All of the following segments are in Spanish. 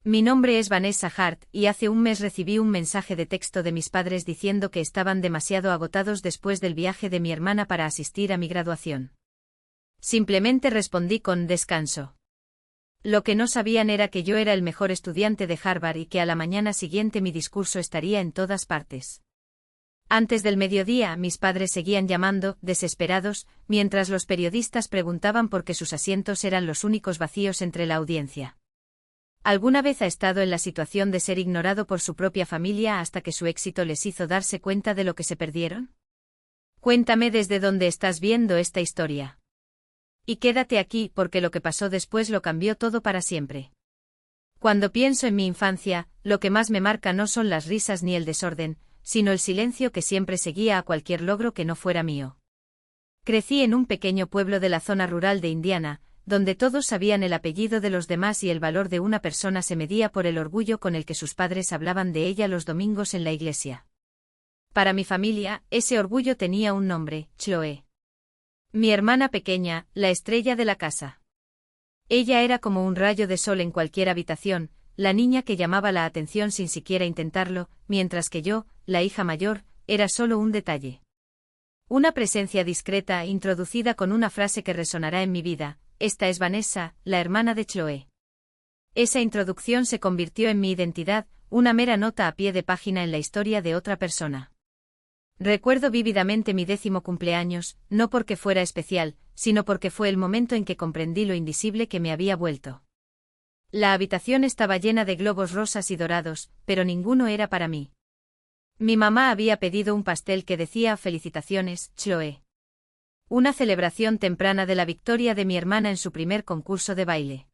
Mi nombre es Vanessa Hart y hace un mes recibí un mensaje de texto de mis padres diciendo que estaban demasiado agotados después del viaje de mi hermana para asistir a mi graduación. Simplemente respondí con descanso. Lo que no sabían era que yo era el mejor estudiante de Harvard y que a la mañana siguiente mi discurso estaría en todas partes. Antes del mediodía, mis padres seguían llamando, desesperados, mientras los periodistas preguntaban por qué sus asientos eran los únicos vacíos entre la audiencia. ¿Alguna vez ha estado en la situación de ser ignorado por su propia familia hasta que su éxito les hizo darse cuenta de lo que se perdieron? Cuéntame desde dónde estás viendo esta historia. Y quédate aquí porque lo que pasó después lo cambió todo para siempre. Cuando pienso en mi infancia, lo que más me marca no son las risas ni el desorden, sino el silencio que siempre seguía a cualquier logro que no fuera mío. Crecí en un pequeño pueblo de la zona rural de Indiana, donde todos sabían el apellido de los demás y el valor de una persona se medía por el orgullo con el que sus padres hablaban de ella los domingos en la iglesia. Para mi familia, ese orgullo tenía un nombre, Chloe. Mi hermana pequeña, la estrella de la casa. Ella era como un rayo de sol en cualquier habitación, la niña que llamaba la atención sin siquiera intentarlo, mientras que yo, la hija mayor, era solo un detalle. Una presencia discreta introducida con una frase que resonará en mi vida: esta es Vanessa, la hermana de Chloe. Esa introducción se convirtió en mi identidad, una mera nota a pie de página en la historia de otra persona. Recuerdo vívidamente mi 10º cumpleaños, no porque fuera especial, sino porque fue el momento en que comprendí lo invisible que me había vuelto. La habitación estaba llena de globos rosas y dorados, pero ninguno era para mí. Mi mamá había pedido un pastel que decía «Felicitaciones, Chloe». Una celebración temprana de la victoria de mi hermana en su primer concurso de baile.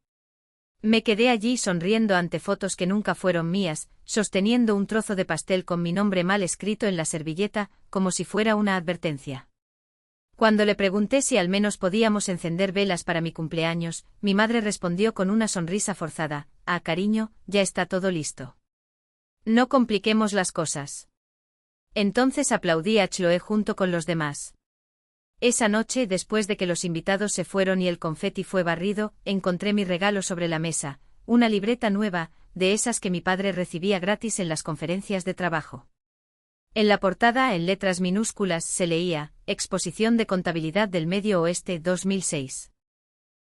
Me quedé allí sonriendo ante fotos que nunca fueron mías, sosteniendo un trozo de pastel con mi nombre mal escrito en la servilleta, como si fuera una advertencia. Cuando le pregunté si al menos podíamos encender velas para mi cumpleaños, mi madre respondió con una sonrisa forzada: «Ah, cariño, ya está todo listo. No compliquemos las cosas». Entonces aplaudí a Chloe junto con los demás. Esa noche, después de que los invitados se fueron y el confeti fue barrido, encontré mi regalo sobre la mesa, una libreta nueva, de esas que mi padre recibía gratis en las conferencias de trabajo. En la portada, en letras minúsculas, se leía: Exposición de Contabilidad del Medio Oeste 2006.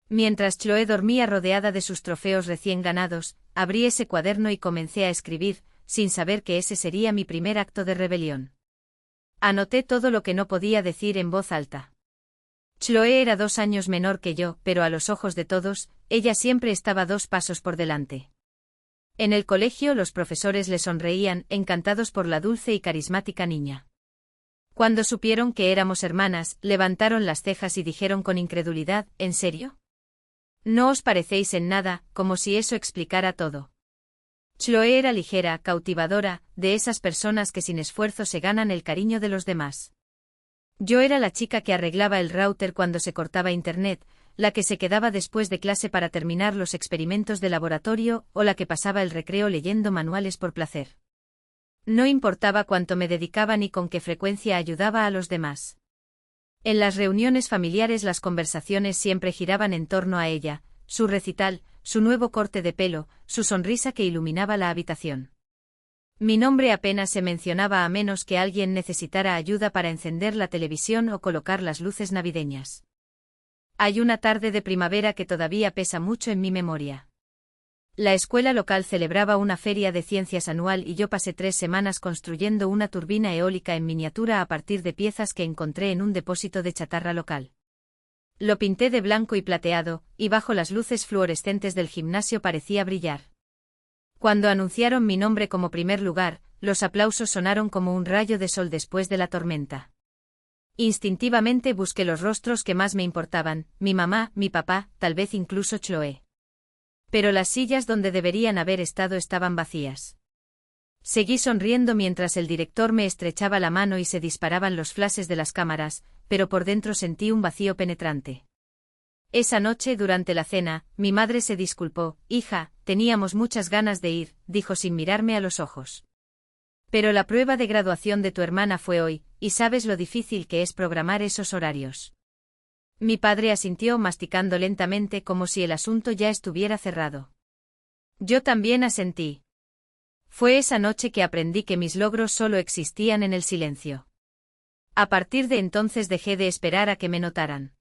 Mientras Chloe dormía rodeada de sus trofeos recién ganados, abrí ese cuaderno y comencé a escribir, sin saber que ese sería mi primer acto de rebelión. Anoté todo lo que no podía decir en voz alta. Chloe era 2 años menor que yo, pero a los ojos de todos, ella siempre estaba 2 pasos por delante. En el colegio los profesores le sonreían, encantados por la dulce y carismática niña. Cuando supieron que éramos hermanas, levantaron las cejas y dijeron con incredulidad: ¿En serio? No os parecéis en nada, como si eso explicara todo. Chloe era ligera, cautivadora, de esas personas que sin esfuerzo se ganan el cariño de los demás. Yo era la chica que arreglaba el router cuando se cortaba internet, la que se quedaba después de clase para terminar los experimentos de laboratorio o la que pasaba el recreo leyendo manuales por placer. No importaba cuánto me dedicaba ni con qué frecuencia ayudaba a los demás. En las reuniones familiares las conversaciones siempre giraban en torno a ella, su recital, su nuevo corte de pelo, su sonrisa que iluminaba la habitación. Mi nombre apenas se mencionaba a menos que alguien necesitara ayuda para encender la televisión o colocar las luces navideñas. Hay una tarde de primavera que todavía pesa mucho en mi memoria. La escuela local celebraba una feria de ciencias anual y yo pasé 3 semanas construyendo una turbina eólica en miniatura a partir de piezas que encontré en un depósito de chatarra local. Lo pinté de blanco y plateado, y bajo las luces fluorescentes del gimnasio parecía brillar. Cuando anunciaron mi nombre como primer lugar, los aplausos sonaron como un rayo de sol después de la tormenta. Instintivamente busqué los rostros que más me importaban: mi mamá, mi papá, tal vez incluso Chloe. Pero las sillas donde deberían haber estado estaban vacías. Seguí sonriendo mientras el director me estrechaba la mano y se disparaban los flashes de las cámaras, pero por dentro sentí un vacío penetrante. Esa noche, durante la cena, mi madre se disculpó: «Hija, teníamos muchas ganas de ir», dijo sin mirarme a los ojos. «Pero la prueba de graduación de tu hermana fue hoy, y sabes lo difícil que es programar esos horarios». Mi padre asintió masticando lentamente como si el asunto ya estuviera cerrado. Yo también asentí. Fue esa noche que aprendí que mis logros solo existían en el silencio. A partir de entonces dejé de esperar a que me notaran.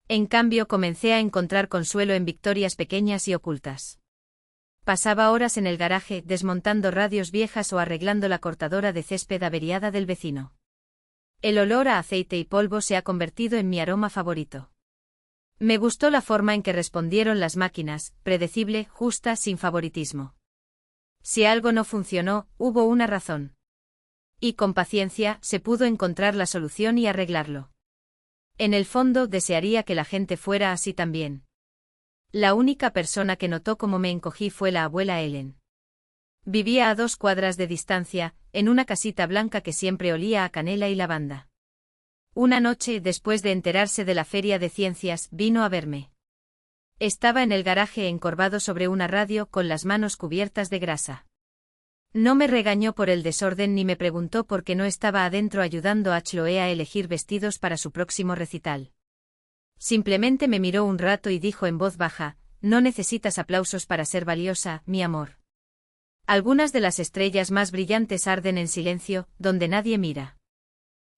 En cambio, comencé a encontrar consuelo en victorias pequeñas y ocultas. Pasaba horas en el garaje desmontando radios viejas o arreglando la cortadora de césped averiada del vecino. El olor a aceite y polvo se ha convertido en mi aroma favorito. Me gustó la forma en que respondieron las máquinas, predecible, justa, sin favoritismo. Si algo no funcionó, hubo una razón. Y con paciencia se pudo encontrar la solución y arreglarlo. En el fondo desearía que la gente fuera así también. La única persona que notó cómo me encogí fue la abuela Ellen. Vivía a 2 cuadras de distancia, en una casita blanca que siempre olía a canela y lavanda. Una noche, después de enterarse de la feria de ciencias, vino a verme. Estaba en el garaje encorvado sobre una radio con las manos cubiertas de grasa. No me regañó por el desorden ni me preguntó por qué no estaba adentro ayudando a Chloe a elegir vestidos para su próximo recital. Simplemente me miró un rato y dijo en voz baja: «No necesitas aplausos para ser valiosa, mi amor. Algunas de las estrellas más brillantes arden en silencio, donde nadie mira».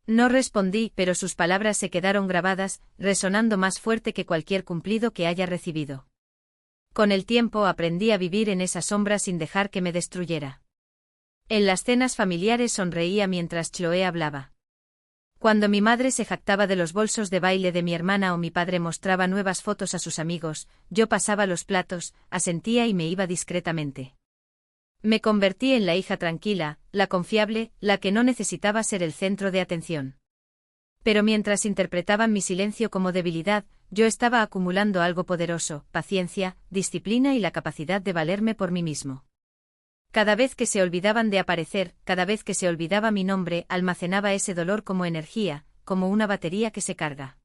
No respondí, pero sus palabras se quedaron grabadas, resonando más fuerte que cualquier cumplido que haya recibido. Con el tiempo aprendí a vivir en esa sombra sin dejar que me destruyera. En las cenas familiares sonreía mientras Chloe hablaba. Cuando mi madre se jactaba de los bolsos de baile de mi hermana o mi padre mostraba nuevas fotos a sus amigos, yo pasaba los platos, asentía y me iba discretamente. Me convertí en la hija tranquila, la confiable, la que no necesitaba ser el centro de atención. Pero mientras interpretaban mi silencio como debilidad, yo estaba acumulando algo poderoso: paciencia, disciplina y la capacidad de valerme por mí mismo. Cada vez que se olvidaban de aparecer, cada vez que se olvidaba mi nombre, almacenaba ese dolor como energía, como una batería que se carga.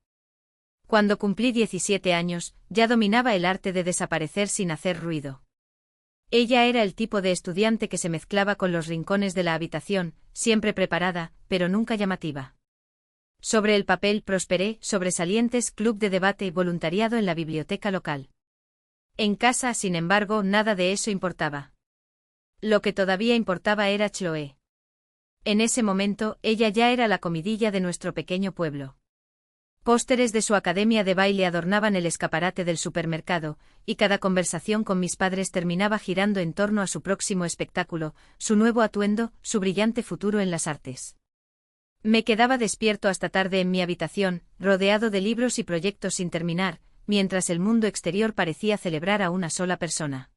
Cuando cumplí 17 años, ya dominaba el arte de desaparecer sin hacer ruido. Ella era el tipo de estudiante que se mezclaba con los rincones de la habitación, siempre preparada, pero nunca llamativa. Sobre el papel prosperé, sobresalientes, club de debate, voluntariado en la biblioteca local. En casa, sin embargo, nada de eso importaba. Lo que todavía importaba era Chloe. En ese momento, ella ya era la comidilla de nuestro pequeño pueblo. Pósteres de su academia de baile adornaban el escaparate del supermercado, y cada conversación con mis padres terminaba girando en torno a su próximo espectáculo, su nuevo atuendo, su brillante futuro en las artes. Me quedaba despierto hasta tarde en mi habitación, rodeado de libros y proyectos sin terminar, mientras el mundo exterior parecía celebrar a una sola persona.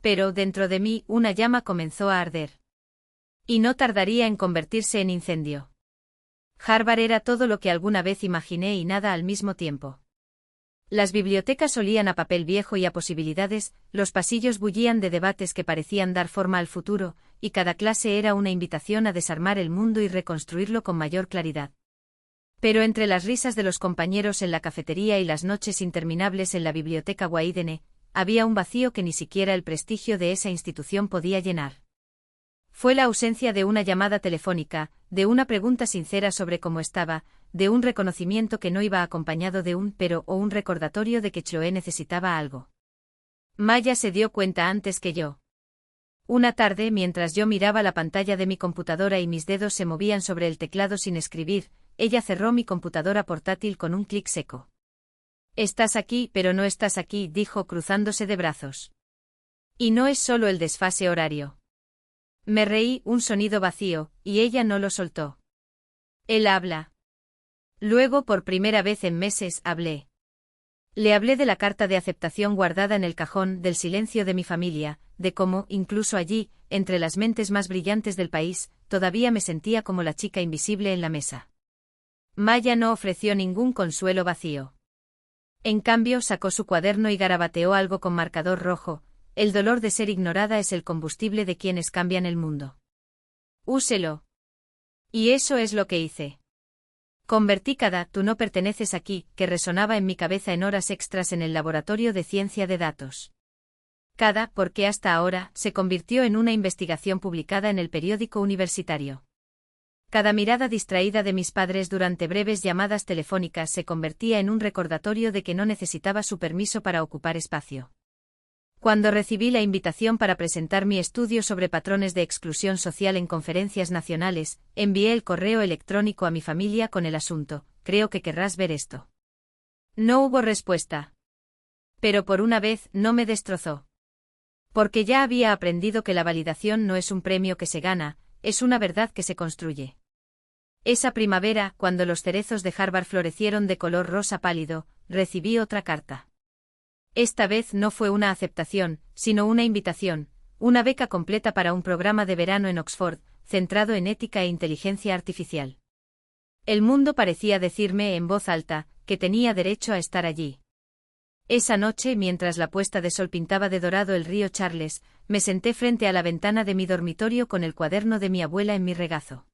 Pero dentro de mí una llama comenzó a arder. Y no tardaría en convertirse en incendio. Harvard era todo lo que alguna vez imaginé y nada al mismo tiempo. Las bibliotecas olían a papel viejo y a posibilidades, los pasillos bullían de debates que parecían dar forma al futuro, y cada clase era una invitación a desarmar el mundo y reconstruirlo con mayor claridad. Pero entre las risas de los compañeros en la cafetería y las noches interminables en la biblioteca Waidene, había un vacío que ni siquiera el prestigio de esa institución podía llenar. Fue la ausencia de una llamada telefónica, de una pregunta sincera sobre cómo estaba, de un reconocimiento que no iba acompañado de un pero o un recordatorio de que Chloe necesitaba algo. Maya se dio cuenta antes que yo. Una tarde, mientras yo miraba la pantalla de mi computadora y mis dedos se movían sobre el teclado sin escribir, ella cerró mi computadora portátil con un clic seco. «Estás aquí, pero no estás aquí», dijo cruzándose de brazos. «Y no es solo el desfase horario». Me reí, un sonido vacío, y ella no lo soltó. «Él habla». Luego, por primera vez en meses, hablé. Le hablé de la carta de aceptación guardada en el cajón, del silencio de mi familia, de cómo, incluso allí, entre las mentes más brillantes del país, todavía me sentía como la chica invisible en la mesa. Maya no ofreció ningún consuelo vacío. En cambio, sacó su cuaderno y garabateó algo con marcador rojo: «El dolor de ser ignorada es el combustible de quienes cambian el mundo. Úselo». Y eso es lo que hice. Convertí cada «tú no perteneces aquí» que resonaba en mi cabeza en horas extras en el laboratorio de ciencia de datos. Cada «porque hasta ahora» se convirtió en una investigación publicada en el periódico universitario. Cada mirada distraída de mis padres durante breves llamadas telefónicas se convertía en un recordatorio de que no necesitaba su permiso para ocupar espacio. Cuando recibí la invitación para presentar mi estudio sobre patrones de exclusión social en conferencias nacionales, envié el correo electrónico a mi familia con el asunto: creo que querrás ver esto. No hubo respuesta. Pero por una vez no me destrozó. Porque ya había aprendido que la validación no es un premio que se gana, es una verdad que se construye. Esa primavera, cuando los cerezos de Harvard florecieron de color rosa pálido, recibí otra carta. Esta vez no fue una aceptación, sino una invitación, una beca completa para un programa de verano en Oxford, centrado en ética e inteligencia artificial. El mundo parecía decirme en voz alta que tenía derecho a estar allí. Esa noche, mientras la puesta de sol pintaba de dorado el río Charles, me senté frente a la ventana de mi dormitorio con el cuaderno de mi abuela en mi regazo.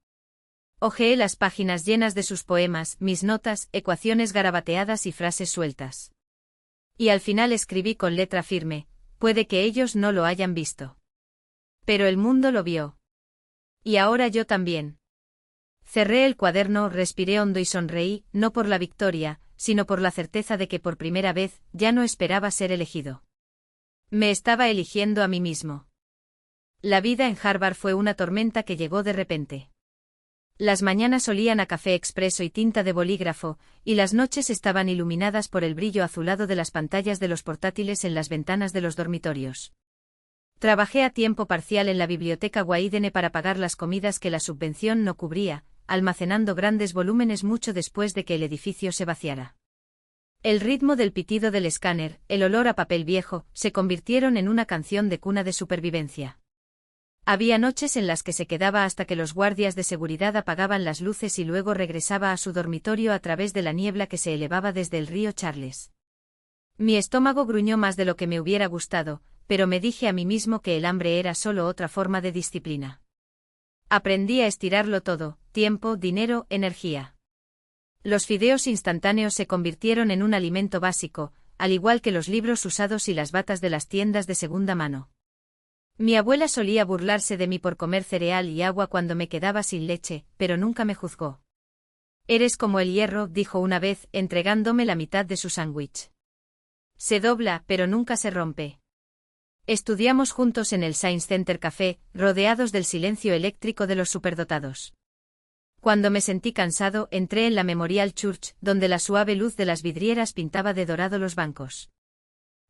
Hojeé las páginas llenas de sus poemas, mis notas, ecuaciones garabateadas y frases sueltas. Y al final escribí con letra firme: puede que ellos no lo hayan visto. Pero el mundo lo vio. Y ahora yo también. Cerré el cuaderno, respiré hondo y sonreí, no por la victoria, sino por la certeza de que por primera vez ya no esperaba ser elegido. Me estaba eligiendo a mí mismo. La vida en Harvard fue una tormenta que llegó de repente. Las mañanas olían a café expreso y tinta de bolígrafo, y las noches estaban iluminadas por el brillo azulado de las pantallas de los portátiles en las ventanas de los dormitorios. Trabajé a tiempo parcial en la biblioteca Wieden para pagar las comidas que la subvención no cubría, almacenando grandes volúmenes mucho después de que el edificio se vaciara. El ritmo del pitido del escáner, el olor a papel viejo, se convirtieron en una canción de cuna de supervivencia. Había noches en las que se quedaba hasta que los guardias de seguridad apagaban las luces y luego regresaba a su dormitorio a través de la niebla que se elevaba desde el río Charles. Mi estómago gruñó más de lo que me hubiera gustado, pero me dije a mí mismo que el hambre era solo otra forma de disciplina. Aprendí a estirarlo todo: tiempo, dinero, energía. Los fideos instantáneos se convirtieron en un alimento básico, al igual que los libros usados y las batas de las tiendas de segunda mano. Mi abuela solía burlarse de mí por comer cereal y agua cuando me quedaba sin leche, pero nunca me juzgó. Eres como el hierro, dijo una vez, entregándome la mitad de su sándwich. Se dobla, pero nunca se rompe. Estudiamos juntos en el Science Center Café, rodeados del silencio eléctrico de los superdotados. Cuando me sentí cansado, entré en la Memorial Church, donde la suave luz de las vidrieras pintaba de dorado los bancos.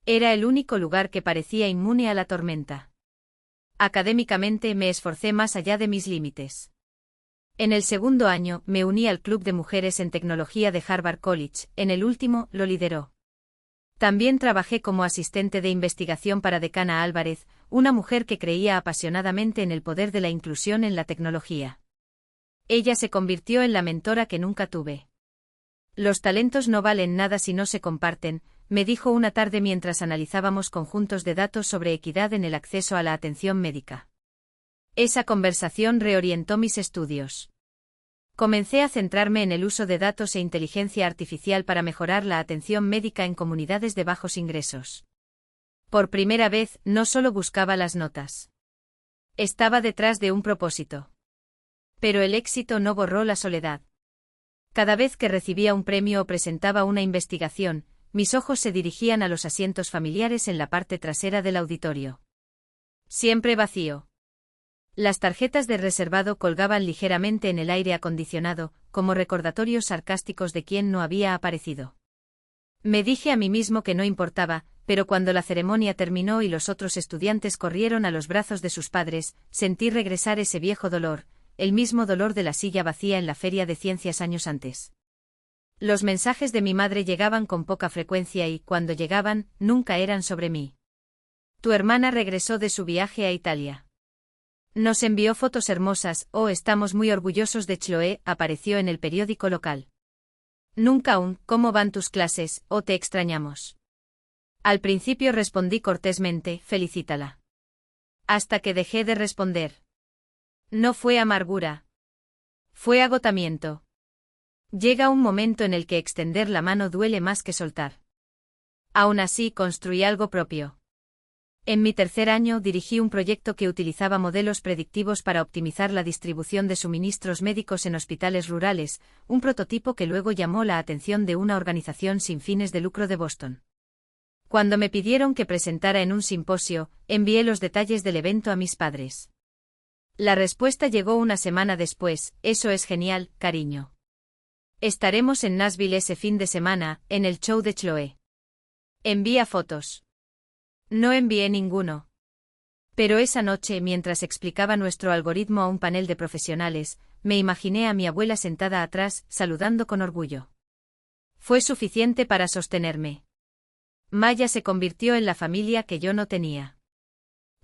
Era el único lugar que parecía inmune a la tormenta. Académicamente me esforcé más allá de mis límites. En el segundo año, me uní al Club de Mujeres en Tecnología de Harvard College, en el último, lo lideró. También trabajé como asistente de investigación para Decana Álvarez, una mujer que creía apasionadamente en el poder de la inclusión en la tecnología. Ella se convirtió en la mentora que nunca tuve. Los talentos no valen nada si no se comparten, me dijo una tarde mientras analizábamos conjuntos de datos sobre equidad en el acceso a la atención médica. Esa conversación reorientó mis estudios. Comencé a centrarme en el uso de datos e inteligencia artificial para mejorar la atención médica en comunidades de bajos ingresos. Por primera vez, no solo buscaba las notas. Estaba detrás de un propósito. Pero el éxito no borró la soledad. Cada vez que recibía un premio o presentaba una investigación, mis ojos se dirigían a los asientos familiares en la parte trasera del auditorio. Siempre vacío. Las tarjetas de reservado colgaban ligeramente en el aire acondicionado, como recordatorios sarcásticos de quien no había aparecido. Me dije a mí mismo que no importaba, pero cuando la ceremonia terminó y los otros estudiantes corrieron a los brazos de sus padres, sentí regresar ese viejo dolor, el mismo dolor de la silla vacía en la Feria de Ciencias años antes. Los mensajes de mi madre llegaban con poca frecuencia y, cuando llegaban, nunca eran sobre mí. Tu hermana regresó de su viaje a Italia. Nos envió fotos hermosas, estamos muy orgullosos de Chloe, apareció en el periódico local. Nunca aún, ¿cómo van tus clases? Te extrañamos. Al principio respondí cortésmente, felicítala. Hasta que dejé de responder. No fue amargura. Fue agotamiento. Llega un momento en el que extender la mano duele más que soltar. Aún así, construí algo propio. En mi tercer año dirigí un proyecto que utilizaba modelos predictivos para optimizar la distribución de suministros médicos en hospitales rurales, un prototipo que luego llamó la atención de una organización sin fines de lucro de Boston. Cuando me pidieron que presentara en un simposio, envié los detalles del evento a mis padres. La respuesta llegó una semana después: eso es genial, cariño. Estaremos en Nashville ese fin de semana, en el show de Chloe. Envía fotos. No envié ninguno. Pero esa noche, mientras explicaba nuestro algoritmo a un panel de profesionales, me imaginé a mi abuela sentada atrás, saludando con orgullo. Fue suficiente para sostenerme. Maya se convirtió en la familia que yo no tenía.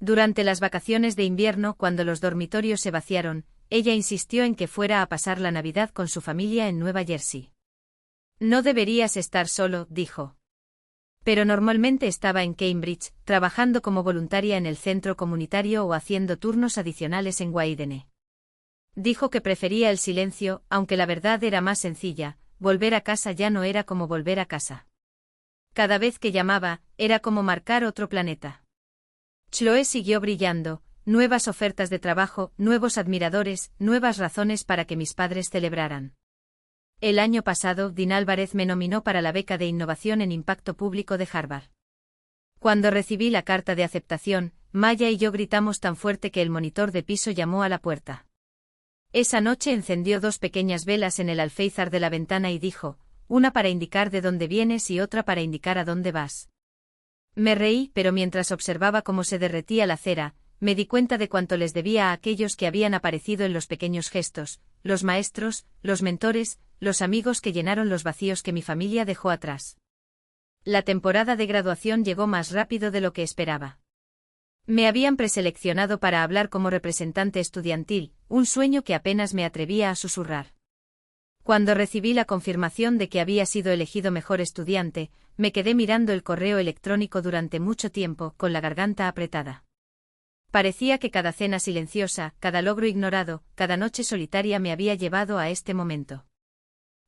Durante las vacaciones de invierno, cuando los dormitorios se vaciaron, ella insistió en que fuera a pasar la Navidad con su familia en Nueva Jersey. No deberías estar solo, dijo. Pero normalmente estaba en Cambridge, trabajando como voluntaria en el centro comunitario o haciendo turnos adicionales en Waidene. Dijo que prefería el silencio, aunque la verdad era más sencilla: volver a casa ya no era como volver a casa. Cada vez que llamaba, era como marcar otro planeta. Chloe siguió brillando: nuevas ofertas de trabajo, nuevos admiradores, nuevas razones para que mis padres celebraran. El año pasado, Dean Álvarez me nominó para la beca de Innovación en Impacto Público de Harvard. Cuando recibí la carta de aceptación, Maya y yo gritamos tan fuerte que el monitor de piso llamó a la puerta. Esa noche encendió 2 pequeñas velas en el alféizar de la ventana y dijo: una para indicar de dónde vienes y otra para indicar a dónde vas. Me reí, pero mientras observaba cómo se derretía la cera, me di cuenta de cuánto les debía a aquellos que habían aparecido en los pequeños gestos: los maestros, los mentores, los amigos que llenaron los vacíos que mi familia dejó atrás. La temporada de graduación llegó más rápido de lo que esperaba. Me habían preseleccionado para hablar como representante estudiantil, un sueño que apenas me atrevía a susurrar. Cuando recibí la confirmación de que había sido elegido mejor estudiante, me quedé mirando el correo electrónico durante mucho tiempo, con la garganta apretada. Parecía que cada cena silenciosa, cada logro ignorado, cada noche solitaria me había llevado a este momento.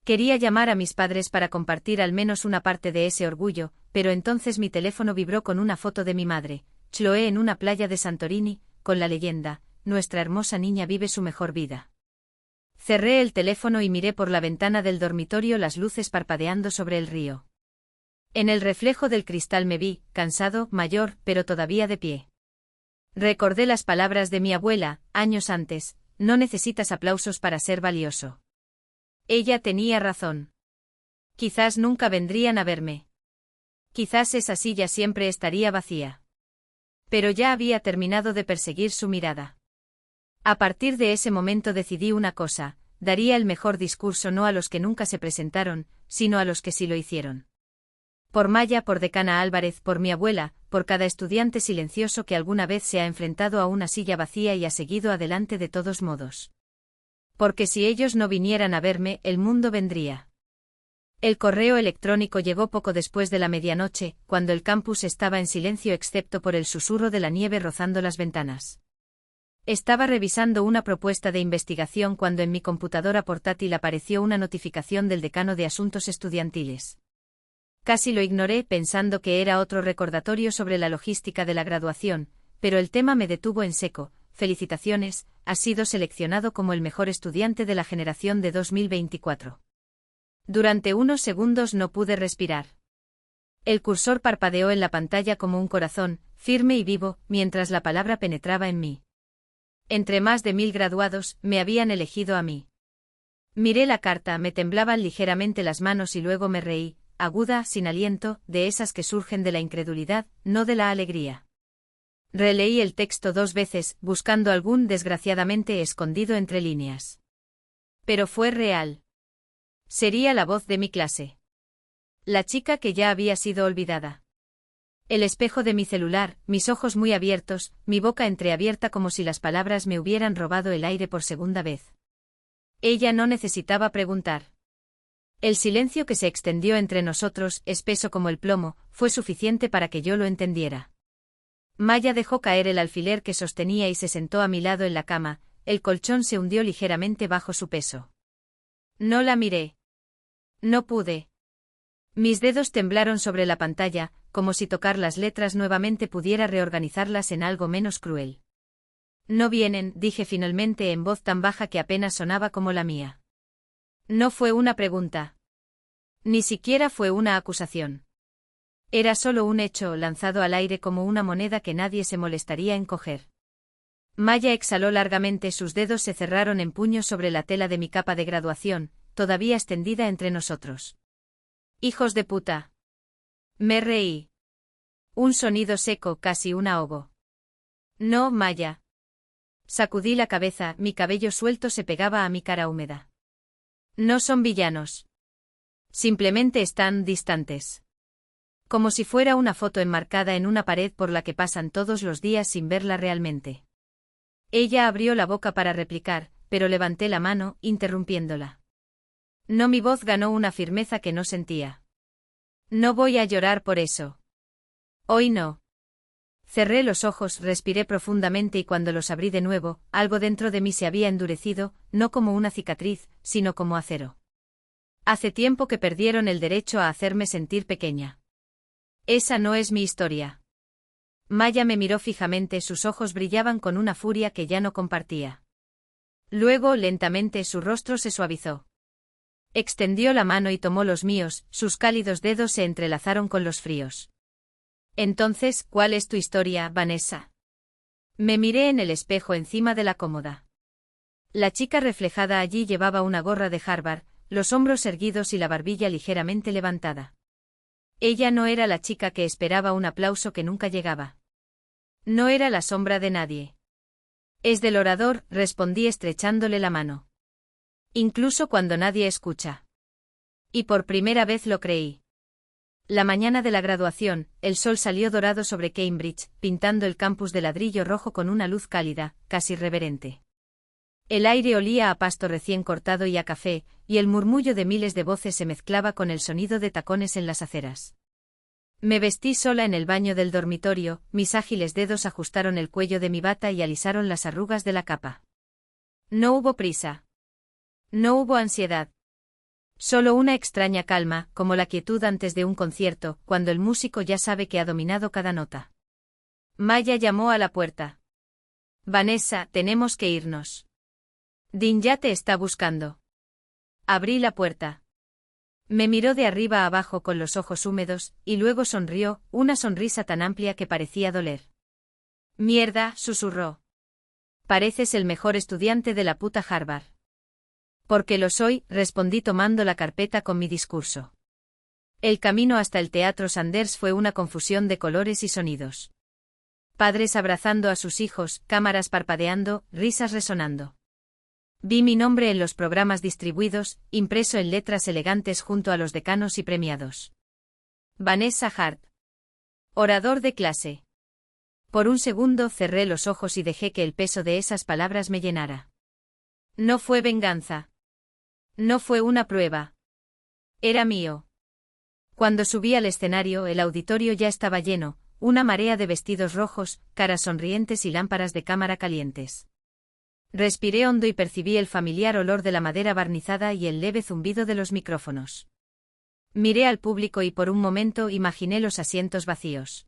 Quería llamar a mis padres para compartir al menos una parte de ese orgullo, pero entonces mi teléfono vibró con una foto de mi madre, Chloe, en una playa de Santorini, con la leyenda: nuestra hermosa niña vive su mejor vida. Cerré el teléfono y miré por la ventana del dormitorio las luces parpadeando sobre el río. En el reflejo del cristal me vi, cansado, mayor, pero todavía de pie. Recordé las palabras de mi abuela, años antes: no necesitas aplausos para ser valioso. Ella tenía razón. Quizás nunca vendrían a verme. Quizás esa silla siempre estaría vacía. Pero ya había terminado de perseguir su mirada. A partir de ese momento decidí una cosa: daría el mejor discurso no a los que nunca se presentaron, sino a los que sí lo hicieron. Por Maya, por Decana Álvarez, por mi abuela, por cada estudiante silencioso que alguna vez se ha enfrentado a una silla vacía y ha seguido adelante de todos modos. Porque si ellos no vinieran a verme, el mundo vendría. El correo electrónico llegó poco después de la medianoche, cuando el campus estaba en silencio excepto por el susurro de la nieve rozando las ventanas. Estaba revisando una propuesta de investigación cuando en mi computadora portátil apareció una notificación del decano de Asuntos Estudiantiles. Casi lo ignoré pensando que era otro recordatorio sobre la logística de la graduación, pero el tema me detuvo en seco: felicitaciones, has sido seleccionado como el mejor estudiante de la generación de 2024. Durante unos segundos no pude respirar. El cursor parpadeó en la pantalla como un corazón, firme y vivo, mientras la palabra penetraba en mí. Entre más de 1000 graduados, me habían elegido a mí. Miré la carta, me temblaban ligeramente las manos y luego me reí, aguda, sin aliento, de esas que surgen de la incredulidad, no de la alegría. Releí el texto 2 veces, buscando algún desgraciadamente escondido entre líneas. Pero fue real. Sería la voz de mi clase. La chica que ya había sido olvidada. El espejo de mi celular, mis ojos muy abiertos, mi boca entreabierta como si las palabras me hubieran robado el aire por segunda vez. Ella no necesitaba preguntar. El silencio que se extendió entre nosotros, espeso como el plomo, fue suficiente para que yo lo entendiera. Maya dejó caer el alfiler que sostenía y se sentó a mi lado en la cama, el colchón se hundió ligeramente bajo su peso. No la miré. No pude. Mis dedos temblaron sobre la pantalla, como si tocar las letras nuevamente pudiera reorganizarlas en algo menos cruel. No vienen, dije finalmente en voz tan baja que apenas sonaba como la mía. No fue una pregunta. Ni siquiera fue una acusación. Era solo un hecho lanzado al aire como una moneda que nadie se molestaría en coger. Maya exhaló largamente, sus dedos se cerraron en puños sobre la tela de mi capa de graduación, todavía extendida entre nosotros. «Hijos de puta». Me reí. Un sonido seco, casi un ahogo. «No, Maya». Sacudí la cabeza, mi cabello suelto se pegaba a mi cara húmeda. «No son villanos. Simplemente están distantes. Como si fuera una foto enmarcada en una pared por la que pasan todos los días sin verla realmente». Ella abrió la boca para replicar, pero levanté la mano, interrumpiéndola. No, mi voz ganó una firmeza que no sentía. No voy a llorar por eso. Hoy no. Cerré los ojos, respiré profundamente y cuando los abrí de nuevo, algo dentro de mí se había endurecido, no como una cicatriz, sino como acero. Hace tiempo que perdieron el derecho a hacerme sentir pequeña. Esa no es mi historia. Maya me miró fijamente, sus ojos brillaban con una furia que ya no compartía. Luego, lentamente, su rostro se suavizó. Extendió la mano y tomó los míos, sus cálidos dedos se entrelazaron con los fríos. Entonces, ¿cuál es tu historia, Vanessa? Me miré en el espejo encima de la cómoda. La chica reflejada allí llevaba una gorra de Harvard, los hombros erguidos y la barbilla ligeramente levantada. Ella no era la chica que esperaba un aplauso que nunca llegaba. No era la sombra de nadie. Es del orador, respondí estrechándole la mano. Incluso cuando nadie escucha. Y por primera vez lo creí. La mañana de la graduación, el sol salió dorado sobre Cambridge, pintando el campus de ladrillo rojo con una luz cálida, casi reverente. El aire olía a pasto recién cortado y a café, y el murmullo de miles de voces se mezclaba con el sonido de tacones en las aceras. Me vestí sola en el baño del dormitorio, mis ágiles dedos ajustaron el cuello de mi bata y alisaron las arrugas de la capa. No hubo prisa. No hubo ansiedad. Solo una extraña calma, como la quietud antes de un concierto, cuando el músico ya sabe que ha dominado cada nota. Maya llamó a la puerta. Vanessa, tenemos que irnos. Dean ya te está buscando. Abrí la puerta. Me miró de arriba a abajo con los ojos húmedos, y luego sonrió, una sonrisa tan amplia que parecía doler. Mierda, susurró. Pareces el mejor estudiante de la puta Harvard. Porque lo soy, respondí tomando la carpeta con mi discurso. El camino hasta el Teatro Sanders fue una confusión de colores y sonidos. Padres abrazando a sus hijos, cámaras parpadeando, risas resonando. Vi mi nombre en los programas distribuidos, impreso en letras elegantes junto a los decanos y premiados. Vanessa Hart. Orador de clase. Por un segundo cerré los ojos y dejé que el peso de esas palabras me llenara. No fue venganza. No fue una prueba. Era mío. Cuando subí al escenario, el auditorio ya estaba lleno, una marea de vestidos rojos, caras sonrientes y lámparas de cámara calientes. Respiré hondo y percibí el familiar olor de la madera barnizada y el leve zumbido de los micrófonos. Miré al público y por un momento imaginé los asientos vacíos.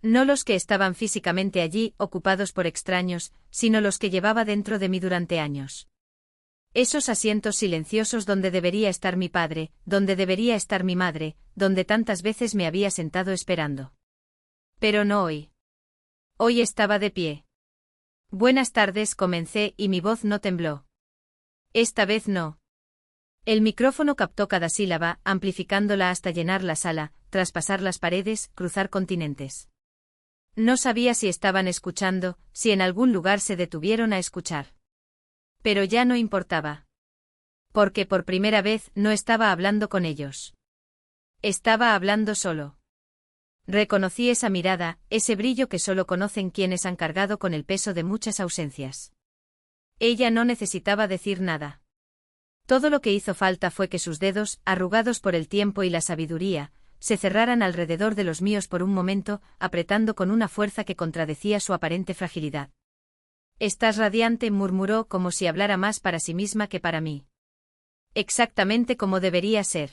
No los que estaban físicamente allí, ocupados por extraños, sino los que llevaba dentro de mí durante años. Esos asientos silenciosos donde debería estar mi padre, donde debería estar mi madre, donde tantas veces me había sentado esperando. Pero no hoy. Hoy estaba de pie. Buenas tardes, comencé y mi voz no tembló. Esta vez no. El micrófono captó cada sílaba, amplificándola hasta llenar la sala, traspasar las paredes, cruzar continentes. No sabía si estaban escuchando, si en algún lugar se detuvieron a escuchar. Pero ya no importaba. Porque por primera vez no estaba hablando con ellos. Estaba hablando solo. Reconocí esa mirada, ese brillo que solo conocen quienes han cargado con el peso de muchas ausencias. Ella no necesitaba decir nada. Todo lo que hizo falta fue que sus dedos, arrugados por el tiempo y la sabiduría, se cerraran alrededor de los míos por un momento, apretando con una fuerza que contradecía su aparente fragilidad. Estás radiante, murmuró como si hablara más para sí misma que para mí. Exactamente como debería ser.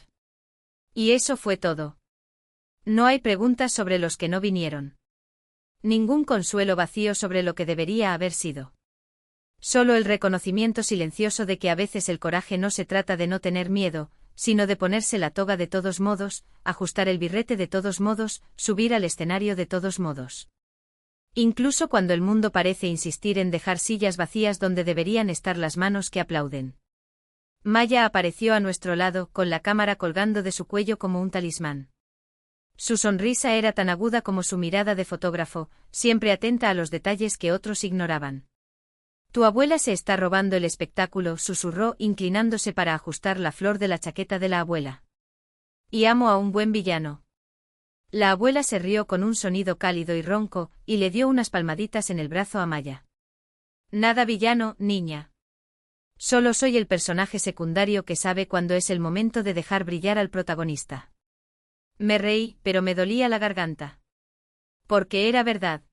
Y eso fue todo. No hay preguntas sobre los que no vinieron. Ningún consuelo vacío sobre lo que debería haber sido. Solo el reconocimiento silencioso de que a veces el coraje no se trata de no tener miedo, sino de ponerse la toga de todos modos, ajustar el birrete de todos modos, subir al escenario de todos modos. Incluso cuando el mundo parece insistir en dejar sillas vacías donde deberían estar las manos que aplauden. Maya apareció a nuestro lado, con la cámara colgando de su cuello como un talismán. Su sonrisa era tan aguda como su mirada de fotógrafo, siempre atenta a los detalles que otros ignoraban. «Tu abuela se está robando el espectáculo», susurró, inclinándose para ajustar la flor de la chaqueta de la abuela. «Y amo a un buen villano». La abuela se rió con un sonido cálido y ronco, y le dio unas palmaditas en el brazo a Maya. «Nada villano, niña. Solo soy el personaje secundario que sabe cuándo es el momento de dejar brillar al protagonista». Me reí, pero me dolía la garganta. Porque era verdad.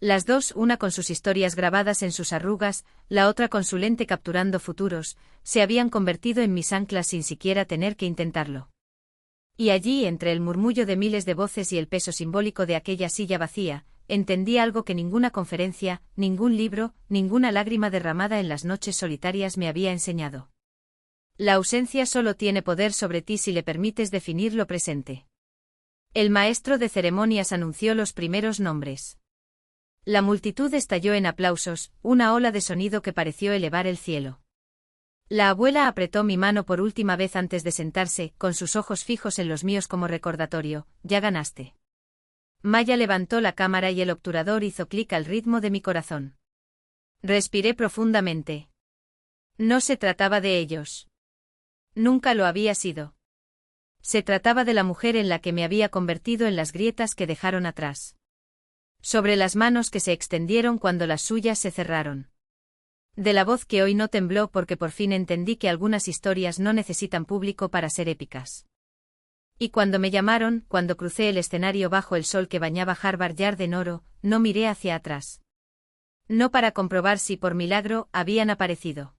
Las dos, una con sus historias grabadas en sus arrugas, la otra con su lente capturando futuros, se habían convertido en mis anclas sin siquiera tener que intentarlo. Y allí, entre el murmullo de miles de voces y el peso simbólico de aquella silla vacía, entendí algo que ninguna conferencia, ningún libro, ninguna lágrima derramada en las noches solitarias me había enseñado. La ausencia solo tiene poder sobre ti si le permites definir lo presente. El maestro de ceremonias anunció los primeros nombres. La multitud estalló en aplausos, una ola de sonido que pareció elevar el cielo. La abuela apretó mi mano por última vez antes de sentarse, con sus ojos fijos en los míos como recordatorio: «Ya ganaste». Maya levantó la cámara y el obturador hizo clic al ritmo de mi corazón. Respiré profundamente. No se trataba de ellos. Nunca lo había sido. Se trataba de la mujer en la que me había convertido en las grietas que dejaron atrás. Sobre las manos que se extendieron cuando las suyas se cerraron. De la voz que hoy no tembló porque por fin entendí que algunas historias no necesitan público para ser épicas. Y cuando me llamaron, cuando crucé el escenario bajo el sol que bañaba Harvard Yard en oro, no miré hacia atrás. No para comprobar si por milagro habían aparecido.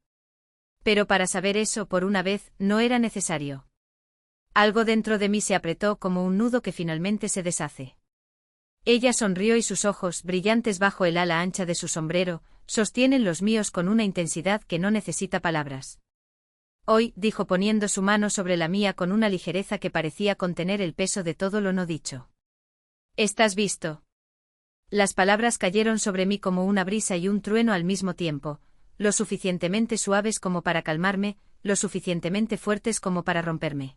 Pero para saber eso por una vez no era necesario. Algo dentro de mí se apretó como un nudo que finalmente se deshace. Ella sonrió y sus ojos, brillantes bajo el ala ancha de su sombrero, sostienen los míos con una intensidad que no necesita palabras. Hoy, dijo poniendo su mano sobre la mía con una ligereza que parecía contener el peso de todo lo no dicho. ¿Estás visto? Las palabras cayeron sobre mí como una brisa y un trueno al mismo tiempo, lo suficientemente suaves como para calmarme, lo suficientemente fuertes como para romperme.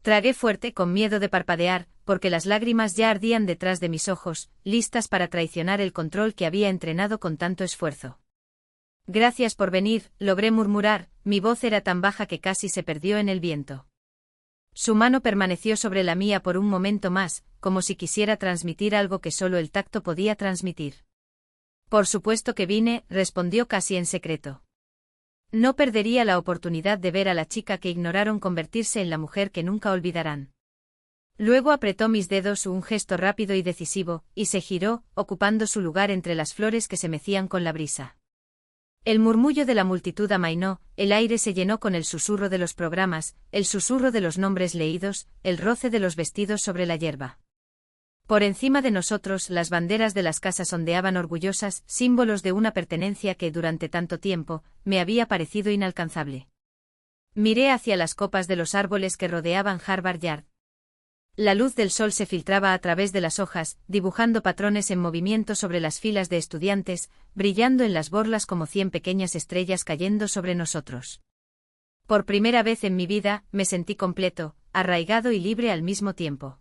Tragué fuerte con miedo de parpadear, porque las lágrimas ya ardían detrás de mis ojos, listas para traicionar el control que había entrenado con tanto esfuerzo. Gracias por venir, logré murmurar, mi voz era tan baja que casi se perdió en el viento. Su mano permaneció sobre la mía por un momento más, como si quisiera transmitir algo que solo el tacto podía transmitir. Por supuesto que vine, respondió casi en secreto. No perdería la oportunidad de ver a la chica que ignoraron convertirse en la mujer que nunca olvidarán. Luego apretó mis dedos, un gesto rápido y decisivo, y se giró, ocupando su lugar entre las flores que se mecían con la brisa. El murmullo de la multitud amainó, el aire se llenó con el susurro de los programas, el susurro de los nombres leídos, el roce de los vestidos sobre la hierba. Por encima de nosotros las banderas de las casas ondeaban orgullosas, símbolos de una pertenencia que durante tanto tiempo me había parecido inalcanzable. Miré hacia las copas de los árboles que rodeaban Harvard Yard. La luz del sol se filtraba a través de las hojas, dibujando patrones en movimiento sobre las filas de estudiantes, brillando en las borlas como 100 pequeñas estrellas cayendo sobre nosotros. Por primera vez en mi vida, me sentí completo, arraigado y libre al mismo tiempo.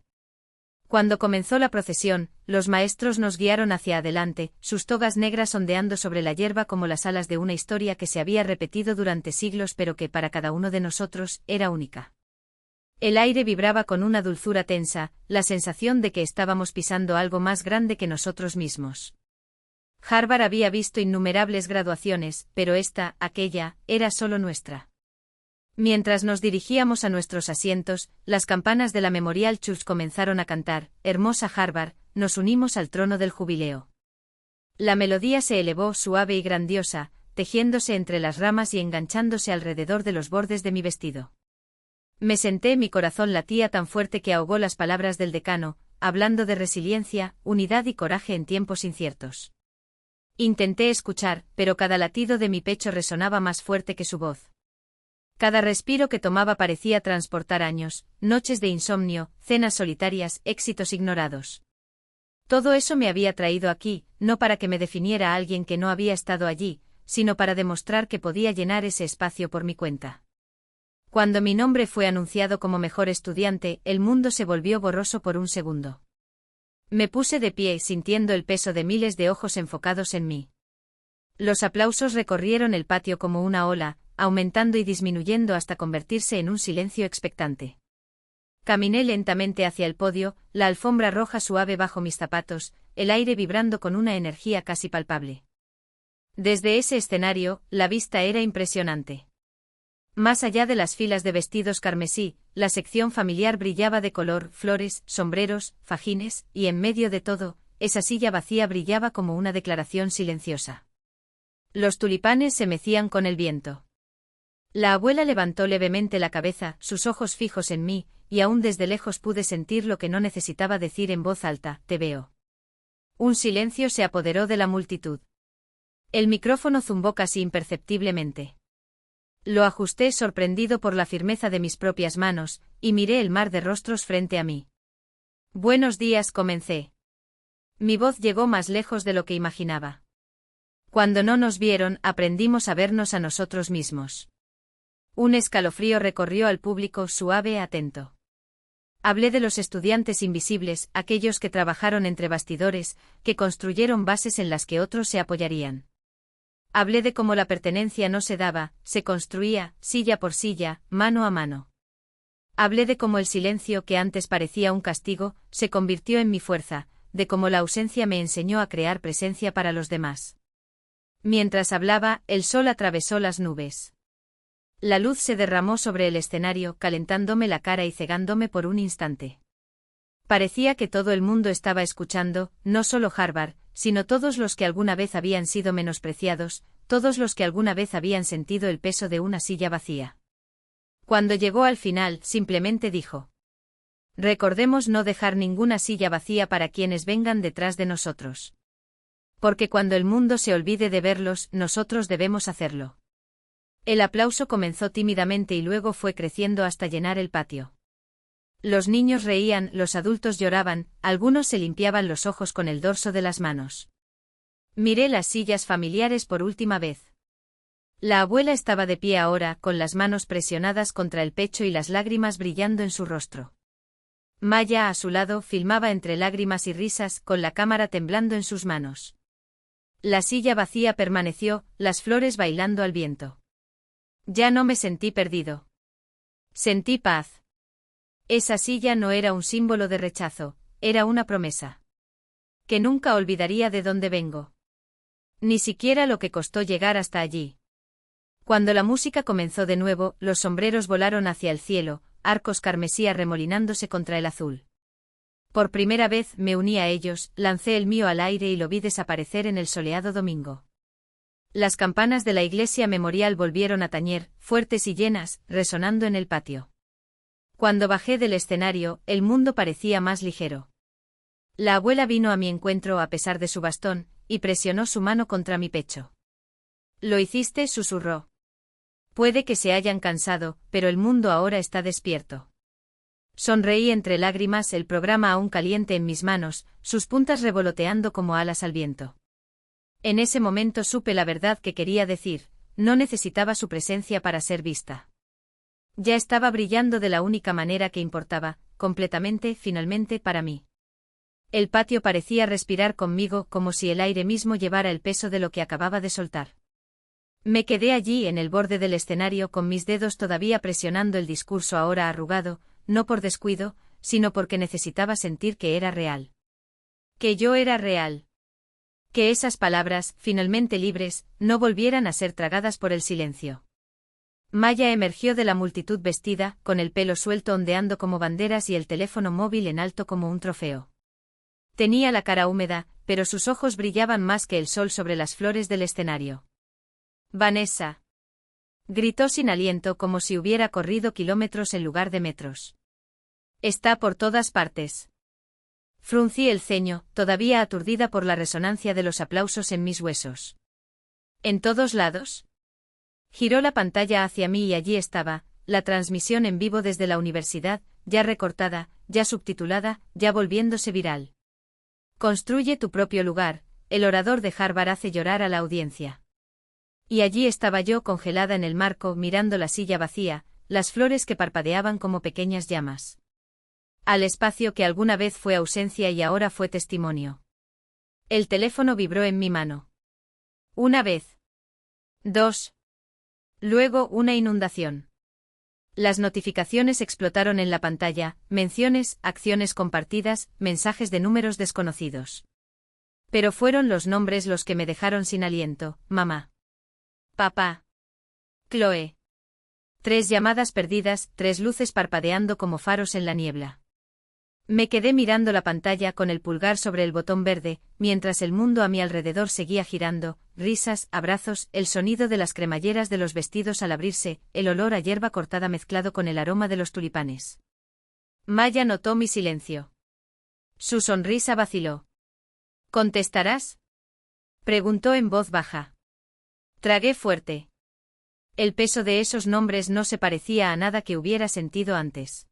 Cuando comenzó la procesión, los maestros nos guiaron hacia adelante, sus togas negras ondeando sobre la hierba como las alas de una historia que se había repetido durante siglos pero que para cada uno de nosotros era única. El aire vibraba con una dulzura tensa, la sensación de que estábamos pisando algo más grande que nosotros mismos. Harvard había visto innumerables graduaciones, pero aquella, era solo nuestra. Mientras nos dirigíamos a nuestros asientos, las campanas de la Memorial Church comenzaron a cantar, «Hermosa Harvard», nos unimos al trono del jubileo. La melodía se elevó suave y grandiosa, tejiéndose entre las ramas y enganchándose alrededor de los bordes de mi vestido. Me senté, mi corazón latía tan fuerte que ahogó las palabras del decano, hablando de resiliencia, unidad y coraje en tiempos inciertos. Intenté escuchar, pero cada latido de mi pecho resonaba más fuerte que su voz. Cada respiro que tomaba parecía transportar años, noches de insomnio, cenas solitarias, éxitos ignorados. Todo eso me había traído aquí, no para que me definiera alguien que no había estado allí, sino para demostrar que podía llenar ese espacio por mi cuenta. Cuando mi nombre fue anunciado como mejor estudiante, el mundo se volvió borroso por un segundo. Me puse de pie sintiendo el peso de miles de ojos enfocados en mí. Los aplausos recorrieron el patio como una ola, aumentando y disminuyendo hasta convertirse en un silencio expectante. Caminé lentamente hacia el podio, la alfombra roja suave bajo mis zapatos, el aire vibrando con una energía casi palpable. Desde ese escenario, la vista era impresionante. Más allá de las filas de vestidos carmesí, la sección familiar brillaba de color, flores, sombreros, fajines, y en medio de todo, esa silla vacía brillaba como una declaración silenciosa. Los tulipanes se mecían con el viento. La abuela levantó levemente la cabeza, sus ojos fijos en mí, y aún desde lejos pude sentir lo que no necesitaba decir en voz alta: te veo. Un silencio se apoderó de la multitud. El micrófono zumbó casi imperceptiblemente. Lo ajusté sorprendido por la firmeza de mis propias manos, y miré el mar de rostros frente a mí. Buenos días, comencé. Mi voz llegó más lejos de lo que imaginaba. Cuando no nos vieron, aprendimos a vernos a nosotros mismos. Un escalofrío recorrió al público suave e atento. Hablé de los estudiantes invisibles, aquellos que trabajaron entre bastidores, que construyeron bases en las que otros se apoyarían. Hablé de cómo la pertenencia no se daba, se construía, silla por silla, mano a mano. Hablé de cómo el silencio que antes parecía un castigo, se convirtió en mi fuerza, de cómo la ausencia me enseñó a crear presencia para los demás. Mientras hablaba, el sol atravesó las nubes. La luz se derramó sobre el escenario, calentándome la cara y cegándome por un instante. Parecía que todo el mundo estaba escuchando, no solo Harvard, sino todos los que alguna vez habían sido menospreciados, todos los que alguna vez habían sentido el peso de una silla vacía. Cuando llegó al final, simplemente dijo: recordemos no dejar ninguna silla vacía para quienes vengan detrás de nosotros. Porque cuando el mundo se olvide de verlos, nosotros debemos hacerlo. El aplauso comenzó tímidamente y luego fue creciendo hasta llenar el patio. Los niños reían, los adultos lloraban, algunos se limpiaban los ojos con el dorso de las manos. Miré las sillas familiares por última vez. La abuela estaba de pie ahora, con las manos presionadas contra el pecho y las lágrimas brillando en su rostro. Maya, a su lado, filmaba entre lágrimas y risas, con la cámara temblando en sus manos. La silla vacía permaneció, las flores bailando al viento. Ya no me sentí perdido. Sentí paz. Esa silla no era un símbolo de rechazo, era una promesa. Que nunca olvidaría de dónde vengo. Ni siquiera lo que costó llegar hasta allí. Cuando la música comenzó de nuevo, los sombreros volaron hacia el cielo, arcos carmesí arremolinándose contra el azul. Por primera vez me uní a ellos, lancé el mío al aire y lo vi desaparecer en el soleado domingo. Las campanas de la iglesia memorial volvieron a tañer, fuertes y llenas, resonando en el patio. Cuando bajé del escenario, el mundo parecía más ligero. La abuela vino a mi encuentro a pesar de su bastón, y presionó su mano contra mi pecho. «Lo hiciste», susurró. «Puede que se hayan cansado, pero el mundo ahora está despierto». Sonreí entre lágrimas, el programa aún caliente en mis manos, sus puntas revoloteando como alas al viento. En ese momento supe la verdad que quería decir, no necesitaba su presencia para ser vista. Ya estaba brillando de la única manera que importaba, completamente, finalmente, para mí. El patio parecía respirar conmigo como si el aire mismo llevara el peso de lo que acababa de soltar. Me quedé allí en el borde del escenario con mis dedos todavía presionando el discurso ahora arrugado, no por descuido, sino porque necesitaba sentir que era real. Que yo era real. Que esas palabras, finalmente libres, no volvieran a ser tragadas por el silencio. Maya emergió de la multitud vestida, con el pelo suelto ondeando como banderas y el teléfono móvil en alto como un trofeo. Tenía la cara húmeda, pero sus ojos brillaban más que el sol sobre las flores del escenario. «Vanessa», gritó sin aliento como si hubiera corrido kilómetros en lugar de metros. «Está por todas partes». Fruncí el ceño, todavía aturdida por la resonancia de los aplausos en mis huesos. «¿En todos lados?». Giró la pantalla hacia mí y allí estaba, la transmisión en vivo desde la universidad, ya recortada, ya subtitulada, ya volviéndose viral. Construye tu propio lugar, el orador de Harvard hace llorar a la audiencia. Y allí estaba yo congelada en el marco mirando la silla vacía, las flores que parpadeaban como pequeñas llamas. Al espacio que alguna vez fue ausencia y ahora fue testimonio. El teléfono vibró en mi mano. Una vez. Dos. Luego una inundación. Las notificaciones explotaron en la pantalla, menciones, acciones compartidas, mensajes de números desconocidos. Pero fueron los nombres los que me dejaron sin aliento: mamá, papá, Chloe. 3 llamadas perdidas, 3 luces parpadeando como faros en la niebla. Me quedé mirando la pantalla con el pulgar sobre el botón verde, mientras el mundo a mi alrededor seguía girando, risas, abrazos, el sonido de las cremalleras de los vestidos al abrirse, el olor a hierba cortada mezclado con el aroma de los tulipanes. Maya notó mi silencio. Su sonrisa vaciló. ¿Contestarás?, preguntó en voz baja. Tragué fuerte. El peso de esos nombres no se parecía a nada que hubiera sentido antes.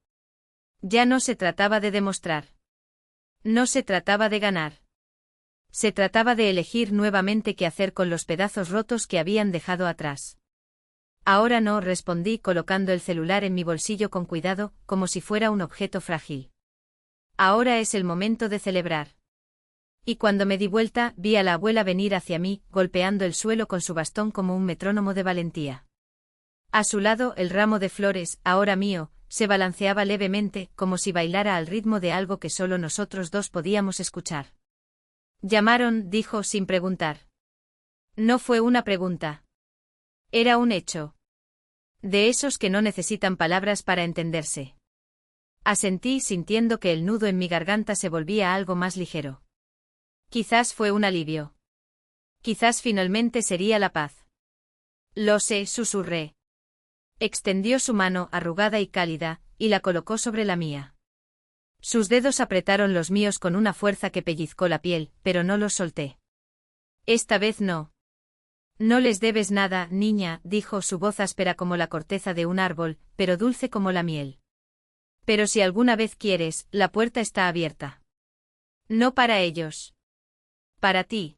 Ya no se trataba de demostrar. No se trataba de ganar. Se trataba de elegir nuevamente qué hacer con los pedazos rotos que habían dejado atrás. Ahora no, respondí colocando el celular en mi bolsillo con cuidado, como si fuera un objeto frágil. Ahora es el momento de celebrar. Y cuando me di vuelta, vi a la abuela venir hacia mí, golpeando el suelo con su bastón como un metrónomo de valentía. A su lado, el ramo de flores, ahora mío, se balanceaba levemente, como si bailara al ritmo de algo que solo nosotros dos podíamos escuchar. Llamaron, dijo sin preguntar. No fue una pregunta. Era un hecho. De esos que no necesitan palabras para entenderse. Asentí sintiendo que el nudo en mi garganta se volvía algo más ligero. Quizás fue un alivio. Quizás finalmente sería la paz. Lo sé, susurré. Extendió su mano arrugada y cálida, y la colocó sobre la mía. Sus dedos apretaron los míos con una fuerza que pellizcó la piel, pero no los solté. Esta vez no. No les debes nada, niña, dijo, su voz áspera como la corteza de un árbol, pero dulce como la miel. Pero si alguna vez quieres, la puerta está abierta. No para ellos. Para ti.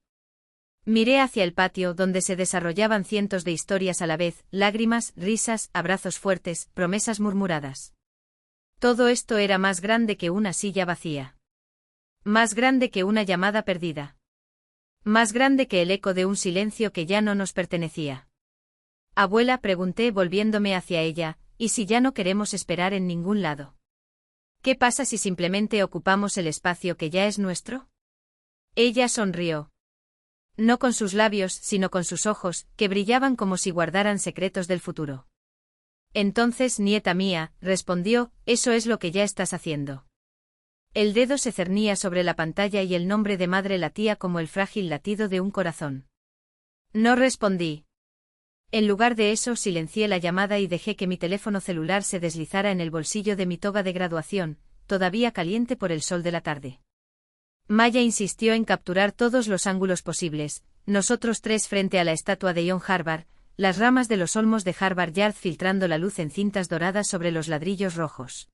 Miré hacia el patio donde se desarrollaban cientos de historias a la vez, lágrimas, risas, abrazos fuertes, promesas murmuradas. Todo esto era más grande que una silla vacía. Más grande que una llamada perdida. Más grande que el eco de un silencio que ya no nos pertenecía. Abuela, pregunté volviéndome hacia ella, ¿y si ya no queremos esperar en ningún lado? ¿Qué pasa si simplemente ocupamos el espacio que ya es nuestro? Ella sonrió. No con sus labios, sino con sus ojos, que brillaban como si guardaran secretos del futuro. Entonces, nieta mía, respondió, eso es lo que ya estás haciendo. El dedo se cernía sobre la pantalla y el nombre de madre latía como el frágil latido de un corazón. No respondí. En lugar de eso, silencié la llamada y dejé que mi teléfono celular se deslizara en el bolsillo de mi toga de graduación, todavía caliente por el sol de la tarde. Maya insistió en capturar todos los ángulos posibles, nosotros 3 frente a la estatua de John Harvard, las ramas de los olmos de Harvard Yard filtrando la luz en cintas doradas sobre los ladrillos rojos.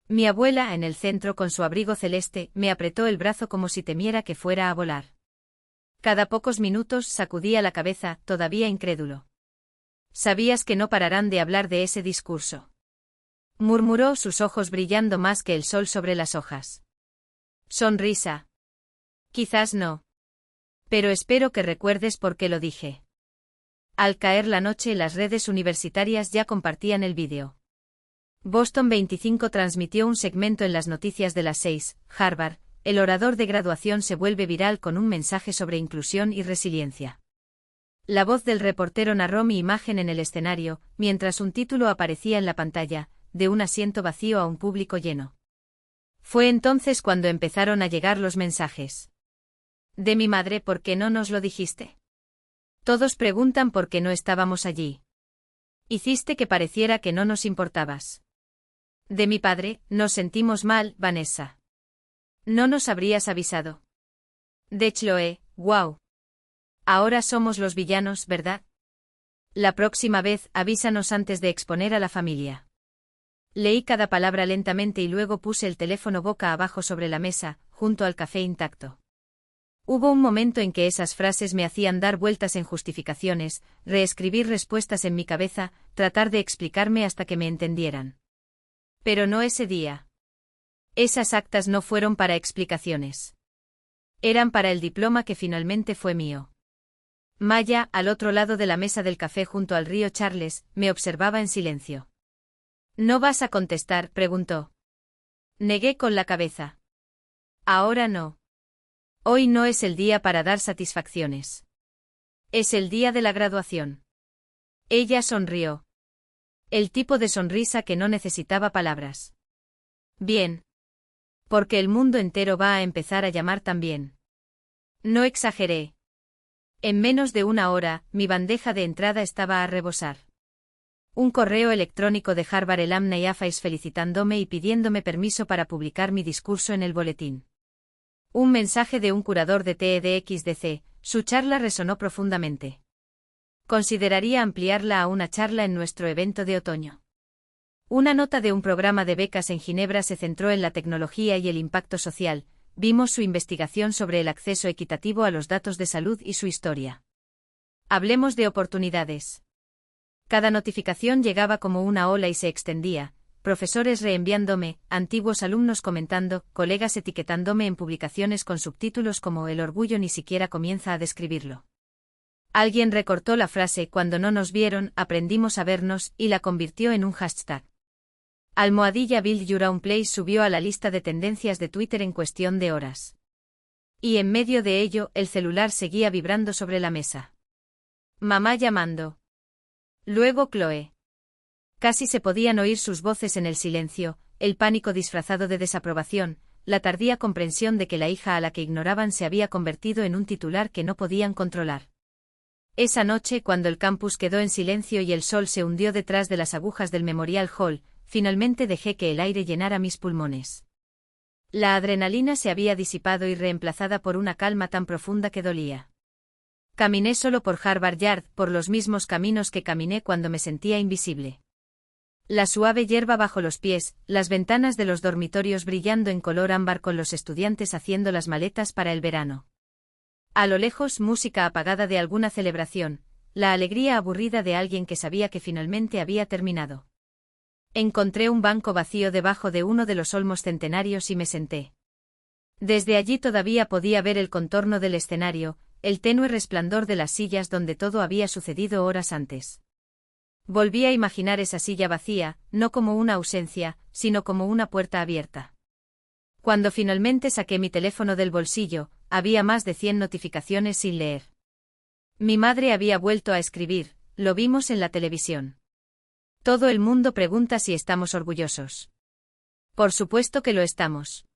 Mi abuela, en el centro con su abrigo celeste, me apretó el brazo como si temiera que fuera a volar. Cada pocos minutos sacudía la cabeza, todavía incrédulo. ¿Sabías que no pararán de hablar de ese discurso?, murmuró, sus ojos brillando más que el sol sobre las hojas. Sonrisa. Quizás no. Pero espero que recuerdes por qué lo dije. Al caer la noche, las redes universitarias ya compartían el vídeo. Boston 25 transmitió un segmento en las noticias de las 6, Harvard, el orador de graduación se vuelve viral con un mensaje sobre inclusión y resiliencia. La voz del reportero narró mi imagen en el escenario, mientras un título aparecía en la pantalla, de un asiento vacío a un público lleno. Fue entonces cuando empezaron a llegar los mensajes. De mi madre, ¿por qué no nos lo dijiste? Todos preguntan por qué no estábamos allí. Hiciste que pareciera que no nos importabas. De mi padre, nos sentimos mal, Vanessa. No nos habrías avisado. De Chloe, wow. Ahora somos los villanos, ¿verdad? La próxima vez, avísanos antes de exponer a la familia. Leí cada palabra lentamente y luego puse el teléfono boca abajo sobre la mesa, junto al café intacto. Hubo un momento en que esas frases me hacían dar vueltas en justificaciones, reescribir respuestas en mi cabeza, tratar de explicarme hasta que me entendieran. Pero no ese día. Esas actas no fueron para explicaciones. Eran para el diploma que finalmente fue mío. Maya, al otro lado de la mesa del café junto al río Charles, me observaba en silencio. ¿No vas a contestar?, preguntó. Negué con la cabeza. Ahora no. Hoy no es el día para dar satisfacciones. Es el día de la graduación. Ella sonrió. El tipo de sonrisa que no necesitaba palabras. Bien. Porque el mundo entero va a empezar a llamar también. No exageré. En menos de una hora, mi bandeja de entrada estaba a rebosar. Un correo electrónico de Harvard Alumni Affairs felicitándome y pidiéndome permiso para publicar mi discurso en el boletín. Un mensaje de un curador de TEDxDC, su charla resonó profundamente. Consideraría ampliarla a una charla en nuestro evento de otoño. Una nota de un programa de becas en Ginebra se centró en la tecnología y el impacto social. Vimos su investigación sobre el acceso equitativo a los datos de salud y su historia. Hablemos de oportunidades. Cada notificación llegaba como una ola y se extendía, profesores reenviándome, antiguos alumnos comentando, colegas etiquetándome en publicaciones con subtítulos como "El orgullo ni siquiera comienza a describirlo". Alguien recortó la frase "Cuando no nos vieron, aprendimos a vernos" y la convirtió en un hashtag. #Build Your Own Place subió a la lista de tendencias de Twitter en cuestión de horas. Y en medio de ello, el celular seguía vibrando sobre la mesa. Mamá llamando. Luego Chloe. Casi se podían oír sus voces en el silencio, el pánico disfrazado de desaprobación, la tardía comprensión de que la hija a la que ignoraban se había convertido en un titular que no podían controlar. Esa noche, cuando el campus quedó en silencio y el sol se hundió detrás de las agujas del Memorial Hall, finalmente dejé que el aire llenara mis pulmones. La adrenalina se había disipado y reemplazada por una calma tan profunda que dolía. Caminé solo por Harvard Yard, por los mismos caminos que caminé cuando me sentía invisible. La suave hierba bajo los pies, las ventanas de los dormitorios brillando en color ámbar con los estudiantes haciendo las maletas para el verano. A lo lejos, música apagada de alguna celebración, la alegría aburrida de alguien que sabía que finalmente había terminado. Encontré un banco vacío debajo de uno de los olmos centenarios y me senté. Desde allí todavía podía ver el contorno del escenario, el tenue resplandor de las sillas donde todo había sucedido horas antes. Volví a imaginar esa silla vacía, no como una ausencia, sino como una puerta abierta. Cuando finalmente saqué mi teléfono del bolsillo, había más de 100 notificaciones sin leer. Mi madre había vuelto a escribir, lo vimos en la televisión. Todo el mundo pregunta si estamos orgullosos. Por supuesto que lo estamos.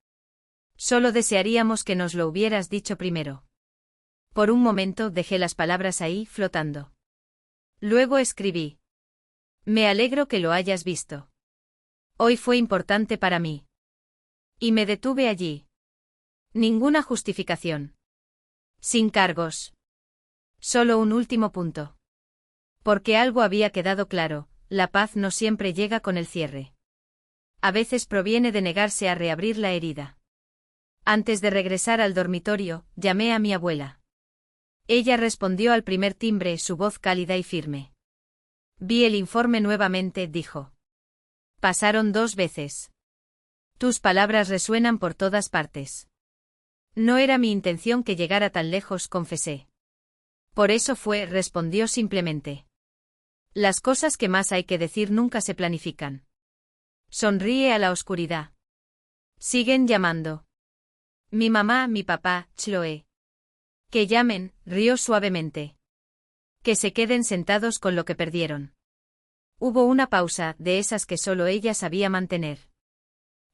Solo desearíamos que nos lo hubieras dicho primero. Por un momento dejé las palabras ahí, flotando. Luego escribí. Me alegro que lo hayas visto. Hoy fue importante para mí. Y me detuve allí. Ninguna justificación. Sin cargos. Solo un último punto. Porque algo había quedado claro, la paz no siempre llega con el cierre. A veces proviene de negarse a reabrir la herida. Antes de regresar al dormitorio, llamé a mi abuela. Ella respondió al primer timbre, su voz cálida y firme. Vi el informe nuevamente, dijo. Pasaron 2 veces. Tus palabras resuenan por todas partes. No era mi intención que llegara tan lejos, confesé. Por eso fue, respondió simplemente. Las cosas que más hay que decir nunca se planifican. Sonríe a la oscuridad. Siguen llamando. Mi mamá, mi papá, Chloe. Que llamen, rió suavemente. Que se queden sentados con lo que perdieron. Hubo una pausa, de esas que solo ella sabía mantener.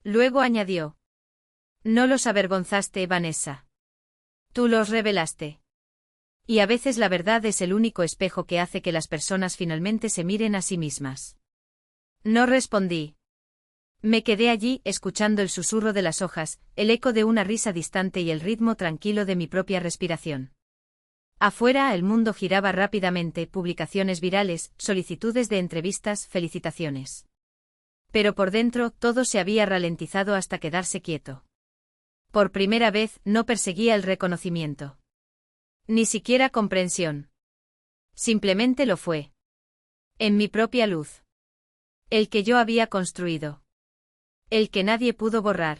Luego añadió. No los avergonzaste, Vanessa. Tú los revelaste. Y a veces la verdad es el único espejo que hace que las personas finalmente se miren a sí mismas. No respondí. Me quedé allí, escuchando el susurro de las hojas, el eco de una risa distante y el ritmo tranquilo de mi propia respiración. Afuera el mundo giraba rápidamente, publicaciones virales, solicitudes de entrevistas, felicitaciones. Pero por dentro todo se había ralentizado hasta quedarse quieto. Por primera vez no perseguía el reconocimiento. Ni siquiera comprensión. Simplemente lo fue. En mi propia luz. El que yo había construido. El que nadie pudo borrar.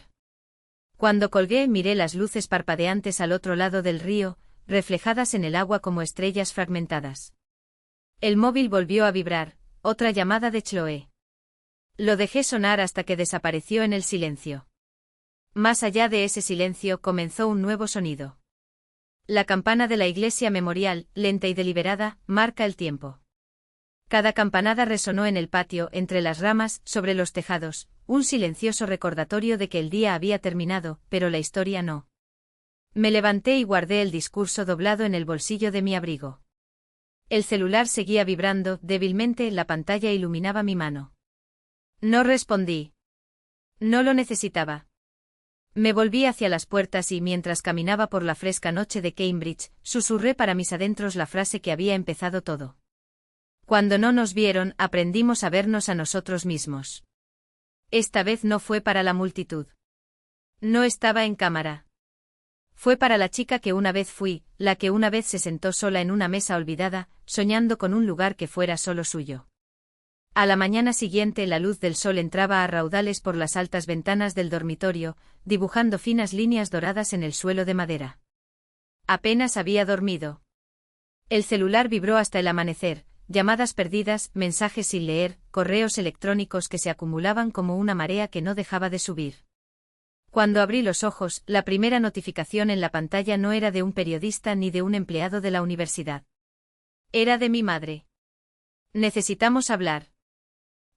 Cuando colgué miré las luces parpadeantes al otro lado del río, reflejadas en el agua como estrellas fragmentadas. El móvil volvió a vibrar, otra llamada de Chloe. Lo dejé sonar hasta que desapareció en el silencio. Más allá de ese silencio comenzó un nuevo sonido. La campana de la iglesia memorial, lenta y deliberada, marca el tiempo. Cada campanada resonó en el patio, entre las ramas, sobre los tejados, un silencioso recordatorio de que el día había terminado, pero la historia no. Me levanté y guardé el discurso doblado en el bolsillo de mi abrigo. El celular seguía vibrando, débilmente, la pantalla iluminaba mi mano. No respondí. No lo necesitaba. Me volví hacia las puertas y mientras caminaba por la fresca noche de Cambridge, susurré para mis adentros la frase que había empezado todo. Cuando no nos vieron, aprendimos a vernos a nosotros mismos. Esta vez no fue para la multitud. No estaba en cámara. Fue para la chica que una vez fui, la que una vez se sentó sola en una mesa olvidada, soñando con un lugar que fuera solo suyo. A la mañana siguiente la luz del sol entraba a raudales por las altas ventanas del dormitorio, dibujando finas líneas doradas en el suelo de madera. Apenas había dormido. El celular vibró hasta el amanecer, llamadas perdidas, mensajes sin leer, correos electrónicos que se acumulaban como una marea que no dejaba de subir. Cuando abrí los ojos, la primera notificación en la pantalla no era de un periodista ni de un empleado de la universidad. Era de mi madre. Necesitamos hablar.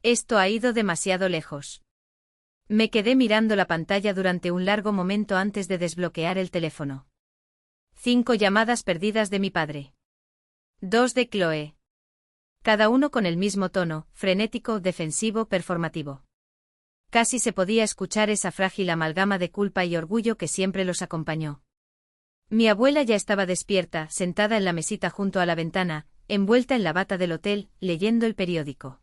Esto ha ido demasiado lejos. Me quedé mirando la pantalla durante un largo momento antes de desbloquear el teléfono. 5 llamadas perdidas de mi padre. 2 de Chloe. Cada uno con el mismo tono, frenético, defensivo, performativo. Casi se podía escuchar esa frágil amalgama de culpa y orgullo que siempre los acompañó. Mi abuela ya estaba despierta, sentada en la mesita junto a la ventana, envuelta en la bata del hotel, leyendo el periódico.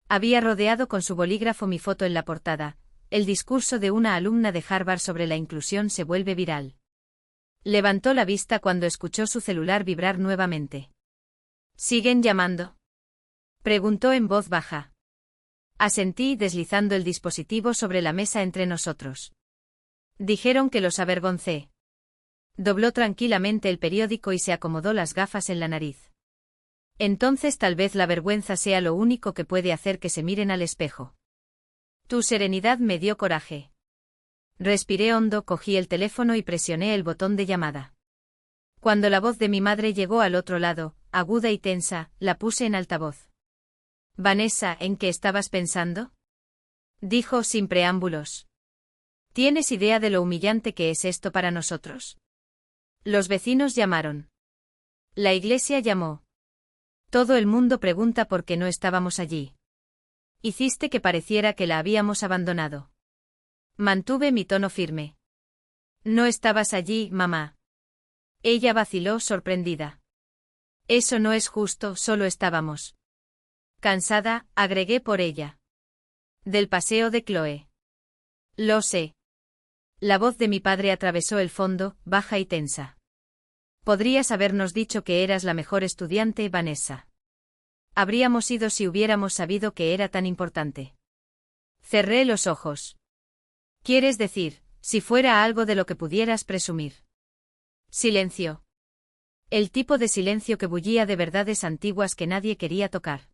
Había rodeado con su bolígrafo mi foto en la portada. El discurso de una alumna de Harvard sobre la inclusión se vuelve viral. Levantó la vista cuando escuchó su celular vibrar nuevamente. ¿Siguen llamando?, preguntó en voz baja. Asentí, deslizando el dispositivo sobre la mesa entre nosotros. Dijeron que los avergoncé. Dobló tranquilamente el periódico y se acomodó las gafas en la nariz. Entonces tal vez la vergüenza sea lo único que puede hacer que se miren al espejo. Tu serenidad me dio coraje. Respiré hondo, cogí el teléfono y presioné el botón de llamada. Cuando la voz de mi madre llegó al otro lado, aguda y tensa, la puse en altavoz. Vanessa, ¿en qué estabas pensando?, dijo sin preámbulos. ¿Tienes idea de lo humillante que es esto para nosotros? Los vecinos llamaron. La iglesia llamó. Todo el mundo pregunta por qué no estábamos allí. Hiciste que pareciera que la habíamos abandonado. Mantuve mi tono firme. No estabas allí, mamá. Ella vaciló, sorprendida. Eso no es justo, solo estábamos. Cansada, agregué por ella. Del paseo de Chloe. Lo sé. La voz de mi padre atravesó el fondo, baja y tensa. Podrías habernos dicho que eras la mejor estudiante, Vanessa. Habríamos ido si hubiéramos sabido que era tan importante. Cerré los ojos. ¿Quieres decir, si fuera algo de lo que pudieras presumir? Silencio. El tipo de silencio que bullía de verdades antiguas que nadie quería tocar.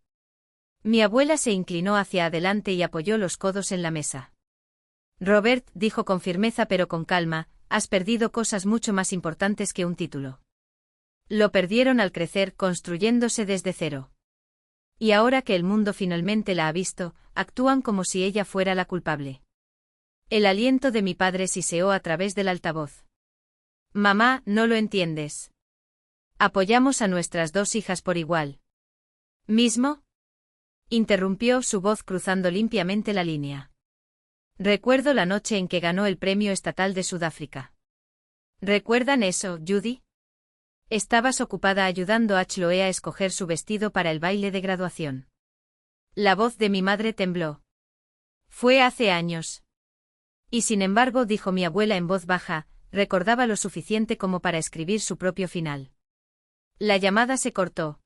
Mi abuela se inclinó hacia adelante y apoyó los codos en la mesa. Robert, dijo con firmeza pero con calma, has perdido cosas mucho más importantes que un título. Lo perdieron al crecer, construyéndose desde cero. Y ahora que el mundo finalmente la ha visto, actúan como si ella fuera la culpable. El aliento de mi padre siseó a través del altavoz. Mamá, no lo entiendes. Apoyamos a nuestras 2 hijas por igual. ¿Mismo?, interrumpió su voz cruzando limpiamente la línea. Recuerdo la noche en que ganó el premio estatal de Sudáfrica. ¿Recuerdan eso, Judy? Estabas ocupada ayudando a Chloe a escoger su vestido para el baile de graduación. La voz de mi madre tembló. Fue hace años. Y sin embargo, dijo mi abuela en voz baja, recordaba lo suficiente como para escribir su propio final. La llamada se cortó.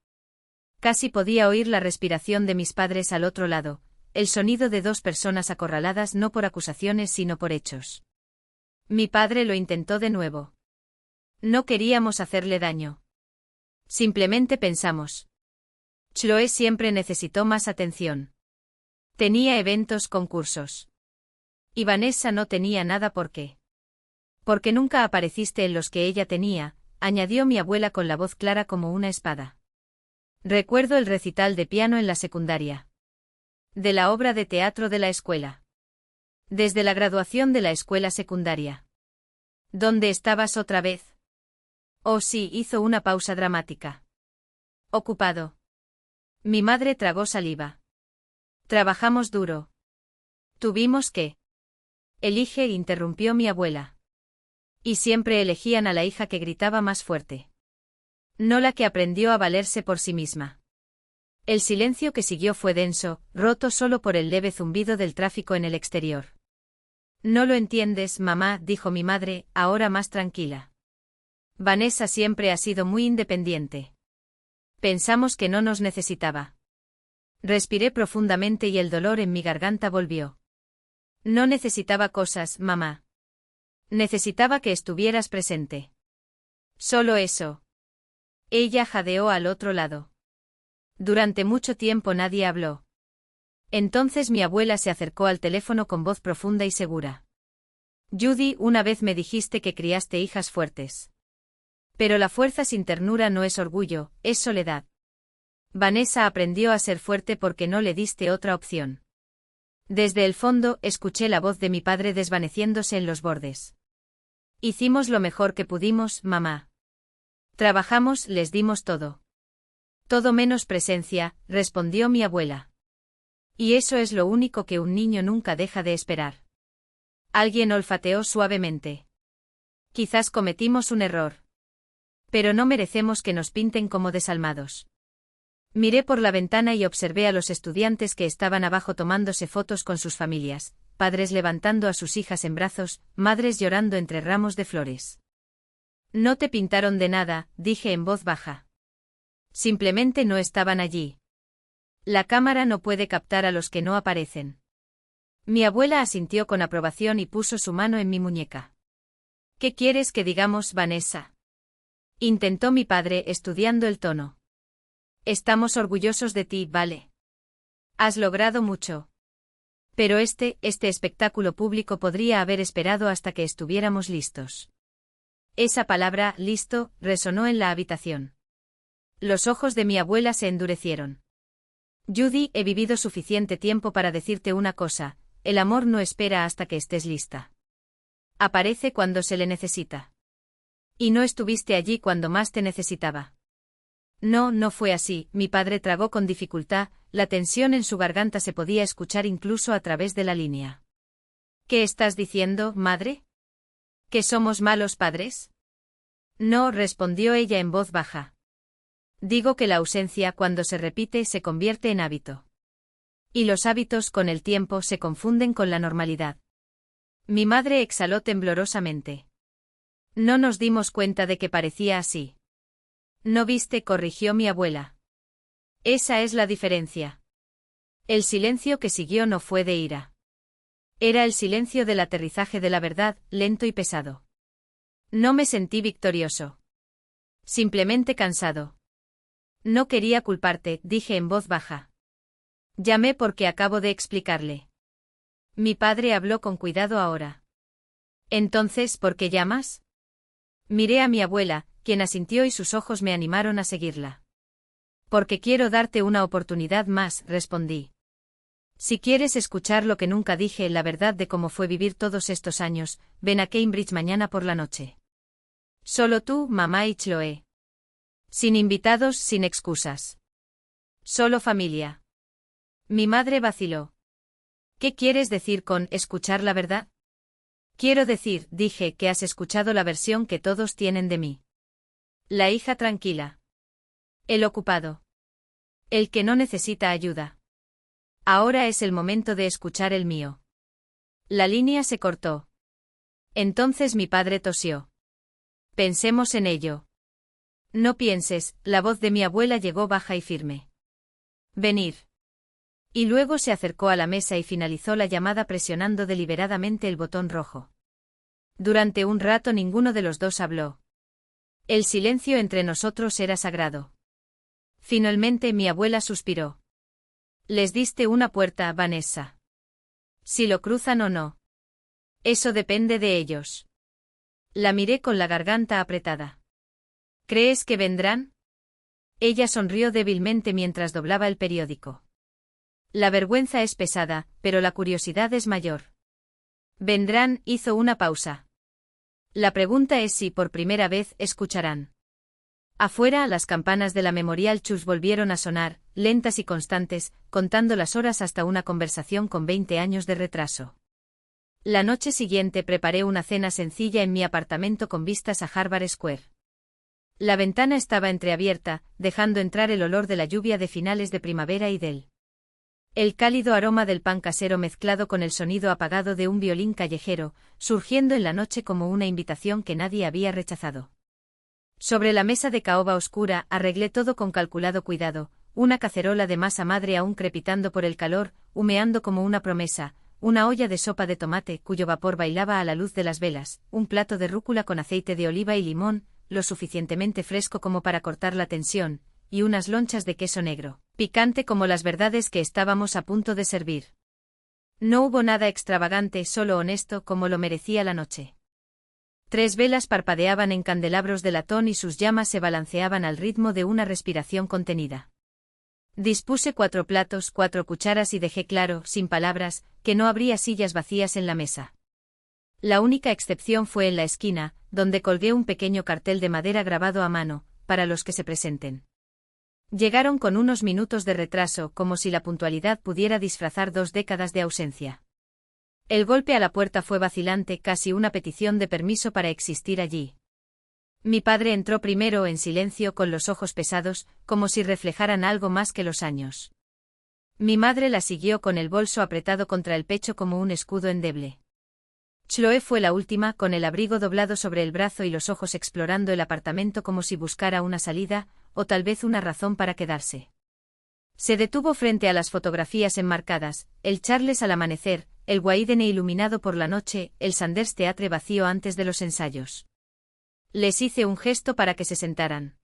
Casi podía oír la respiración de mis padres al otro lado, el sonido de dos personas acorraladas no por acusaciones sino por hechos. Mi padre lo intentó de nuevo. No queríamos hacerle daño. Simplemente pensamos. Chloe siempre necesitó más atención. Tenía eventos, concursos. Y Vanessa no tenía nada por qué. Porque nunca apareciste en los que ella tenía, añadió mi abuela con la voz clara como una espada. Recuerdo el recital de piano en la secundaria. De la obra de teatro de la escuela. Desde la graduación de la escuela secundaria. ¿Dónde estabas otra vez? Oh sí, hizo una pausa dramática. Ocupado. Mi madre tragó saliva. Trabajamos duro. Tuvimos que. Elige, interrumpió mi abuela. Y siempre elegían a la hija que gritaba más fuerte. No la que aprendió a valerse por sí misma. El silencio que siguió fue denso, roto solo por el leve zumbido del tráfico en el exterior. No lo entiendes, mamá, dijo mi madre, ahora más tranquila. Vanessa siempre ha sido muy independiente. Pensamos que no nos necesitaba. Respiré profundamente y el dolor en mi garganta volvió. No necesitaba cosas, mamá. Necesitaba que estuvieras presente. Solo eso. Ella jadeó al otro lado. Durante mucho tiempo nadie habló. Entonces mi abuela se acercó al teléfono con voz profunda y segura. Judy, una vez me dijiste que criaste hijas fuertes. Pero la fuerza sin ternura no es orgullo, es soledad. Vanessa aprendió a ser fuerte porque no le diste otra opción. Desde el fondo, escuché la voz de mi padre desvaneciéndose en los bordes. Hicimos lo mejor que pudimos, mamá. Trabajamos, les dimos todo. Todo menos presencia, respondió mi abuela. Y eso es lo único que un niño nunca deja de esperar. Alguien olfateó suavemente. Quizás cometimos un error. Pero no merecemos que nos pinten como desalmados. Miré por la ventana y observé a los estudiantes que estaban abajo tomándose fotos con sus familias, padres levantando a sus hijas en brazos, madres llorando entre ramos de flores. No te pintaron de nada, dije en voz baja. Simplemente no estaban allí. La cámara no puede captar a los que no aparecen. Mi abuela asintió con aprobación y puso su mano en mi muñeca. ¿Qué quieres que digamos, Vanessa? Intentó mi padre, estudiando el tono. Estamos orgullosos de ti, ¿vale? Has logrado mucho. Pero este espectáculo público podría haber esperado hasta que estuviéramos listos. Esa palabra, listo, resonó en la habitación. Los ojos de mi abuela se endurecieron. Judy, he vivido suficiente tiempo para decirte una cosa, el amor no espera hasta que estés lista. Aparece cuando se le necesita. Y no estuviste allí cuando más te necesitaba. No, no fue así, mi padre tragó con dificultad, la tensión en su garganta se podía escuchar incluso a través de la línea. ¿Qué estás diciendo, madre? ¿Que somos malos padres? No, respondió ella en voz baja. Digo que la ausencia cuando se repite se convierte en hábito. Y los hábitos con el tiempo se confunden con la normalidad. Mi madre exhaló temblorosamente. No nos dimos cuenta de que parecía así. No viste, corrigió mi abuela. Esa es la diferencia. El silencio que siguió no fue de ira. Era el silencio del aterrizaje de la verdad, lento y pesado. No me sentí victorioso. Simplemente cansado. No quería culparte, dije en voz baja. Llamé porque acabo de explicarle. Mi padre habló con cuidado ahora. Entonces, ¿por qué llamas? Miré a mi abuela, quien asintió y sus ojos me animaron a seguirla. Porque quiero darte una oportunidad más, respondí. Si quieres escuchar lo que nunca dije, la verdad de cómo fue vivir todos estos años, ven a Cambridge mañana por la noche. Solo tú, mamá y Chloe. Sin invitados, sin excusas. Solo familia. Mi madre vaciló. ¿Qué quieres decir con escuchar la verdad? Quiero decir, dije, que has escuchado la versión que todos tienen de mí. La hija tranquila. El ocupado. El que no necesita ayuda. Ahora es el momento de escuchar el mío. La línea se cortó. Entonces mi padre tosió. Pensemos en ello. No pienses, la voz de mi abuela llegó baja y firme. Venir. Y luego se acercó a la mesa y finalizó la llamada presionando deliberadamente el botón rojo. Durante un rato ninguno de los dos habló. El silencio entre nosotros era sagrado. Finalmente mi abuela suspiró. Les diste una puerta, Vanessa. Si lo cruzan o no. Eso depende de ellos. La miré con la garganta apretada. ¿Crees que vendrán? Ella sonrió débilmente mientras doblaba el periódico. La vergüenza es pesada, pero la curiosidad es mayor. Vendrán, hizo una pausa. La pregunta es si por primera vez escucharán. Afuera, las campanas de la Memorial Church volvieron a sonar, lentas y constantes, contando las horas hasta una conversación con 20 años de retraso. La noche siguiente preparé una cena sencilla en mi apartamento con vistas a Harvard Square. La ventana estaba entreabierta, dejando entrar el olor de la lluvia de finales de primavera y del el cálido aroma del pan casero mezclado con el sonido apagado de un violín callejero, surgiendo en la noche como una invitación que nadie había rechazado. Sobre la mesa de caoba oscura arreglé todo con calculado cuidado, una cacerola de masa madre aún crepitando por el calor, humeando como una promesa, una olla de sopa de tomate cuyo vapor bailaba a la luz de las velas, un plato de rúcula con aceite de oliva y limón, lo suficientemente fresco como para cortar la tensión, y unas lonchas de queso negro, picante como las verdades que estábamos a punto de servir. No hubo nada extravagante, solo honesto como lo merecía la noche. 3 velas parpadeaban en candelabros de latón y sus llamas se balanceaban al ritmo de una respiración contenida. Dispuse 4 platos, 4 cucharas y dejé claro, sin palabras, que no habría sillas vacías en la mesa. La única excepción fue en la esquina, donde colgué un pequeño cartel de madera grabado a mano, para los que se presenten. Llegaron con unos minutos de retraso, como si la puntualidad pudiera disfrazar 2 décadas de ausencia. El golpe a la puerta fue vacilante, casi una petición de permiso para existir allí. Mi padre entró primero en silencio con los ojos pesados, como si reflejaran algo más que los años. Mi madre la siguió con el bolso apretado contra el pecho como un escudo endeble. Chloe fue la última, con el abrigo doblado sobre el brazo y los ojos explorando el apartamento como si buscara una salida, o tal vez una razón para quedarse. Se detuvo frente a las fotografías enmarcadas, el Charles al amanecer, el Waidene iluminado por la noche, el Sanders Theatre vacío antes de los ensayos. Les hice un gesto para que se sentaran.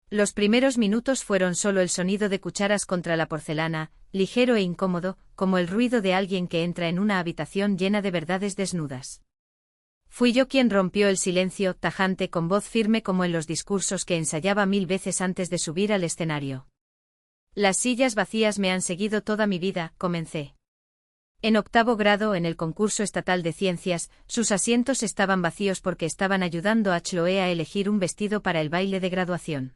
Los primeros minutos fueron solo el sonido de cucharas contra la porcelana, ligero e incómodo, como el ruido de alguien que entra en una habitación llena de verdades desnudas. Fui yo quien rompió el silencio, tajante, con voz firme como en los discursos que ensayaba 1000 veces antes de subir al escenario. Las sillas vacías me han seguido toda mi vida, comencé. En 8º grado en el concurso estatal de ciencias, sus asientos estaban vacíos porque estaban ayudando a Chloe a elegir un vestido para el baile de graduación.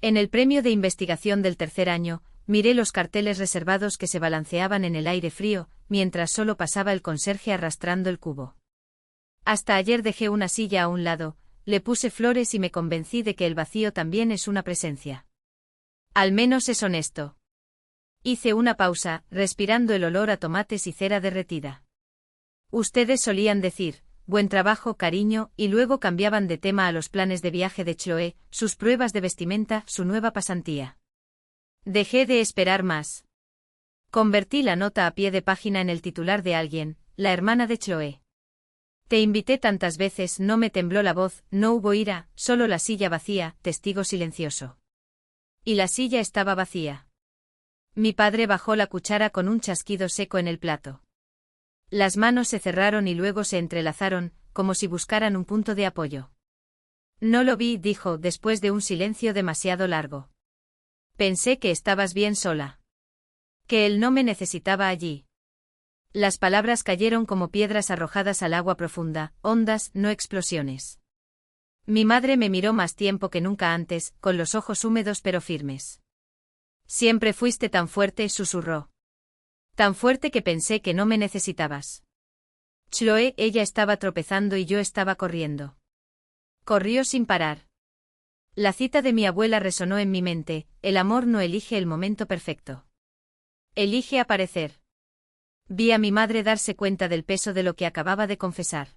En el premio de investigación del 3er año, miré los carteles reservados que se balanceaban en el aire frío, mientras solo pasaba el conserje arrastrando el cubo. Hasta ayer dejé una silla a un lado, le puse flores y me convencí de que el vacío también es una presencia. Al menos es honesto. Hice una pausa, respirando el olor a tomates y cera derretida. Ustedes solían decir, buen trabajo, cariño, y luego cambiaban de tema a los planes de viaje de Chloe, sus pruebas de vestimenta, su nueva pasantía. Dejé de esperar más. Convertí la nota a pie de página en el titular de alguien, la hermana de Chloe. Te invité tantas veces, no me tembló la voz, no hubo ira, solo la silla vacía, testigo silencioso. Y la silla estaba vacía. Mi padre bajó la cuchara con un chasquido seco en el plato. Las manos se cerraron y luego se entrelazaron, como si buscaran un punto de apoyo. No lo vi, dijo, después de un silencio demasiado largo. Pensé que estabas bien sola. Que él no me necesitaba allí. Las palabras cayeron como piedras arrojadas al agua profunda, ondas, no explosiones. Mi madre me miró más tiempo que nunca antes, con los ojos húmedos pero firmes. Siempre fuiste tan fuerte, susurró. Tan fuerte que pensé que no me necesitabas. Chloe, ella estaba tropezando y yo estaba corriendo. Corrió sin parar. La cita de mi abuela resonó en mi mente: el amor no elige el momento perfecto. Elige aparecer. Vi a mi madre darse cuenta del peso de lo que acababa de confesar.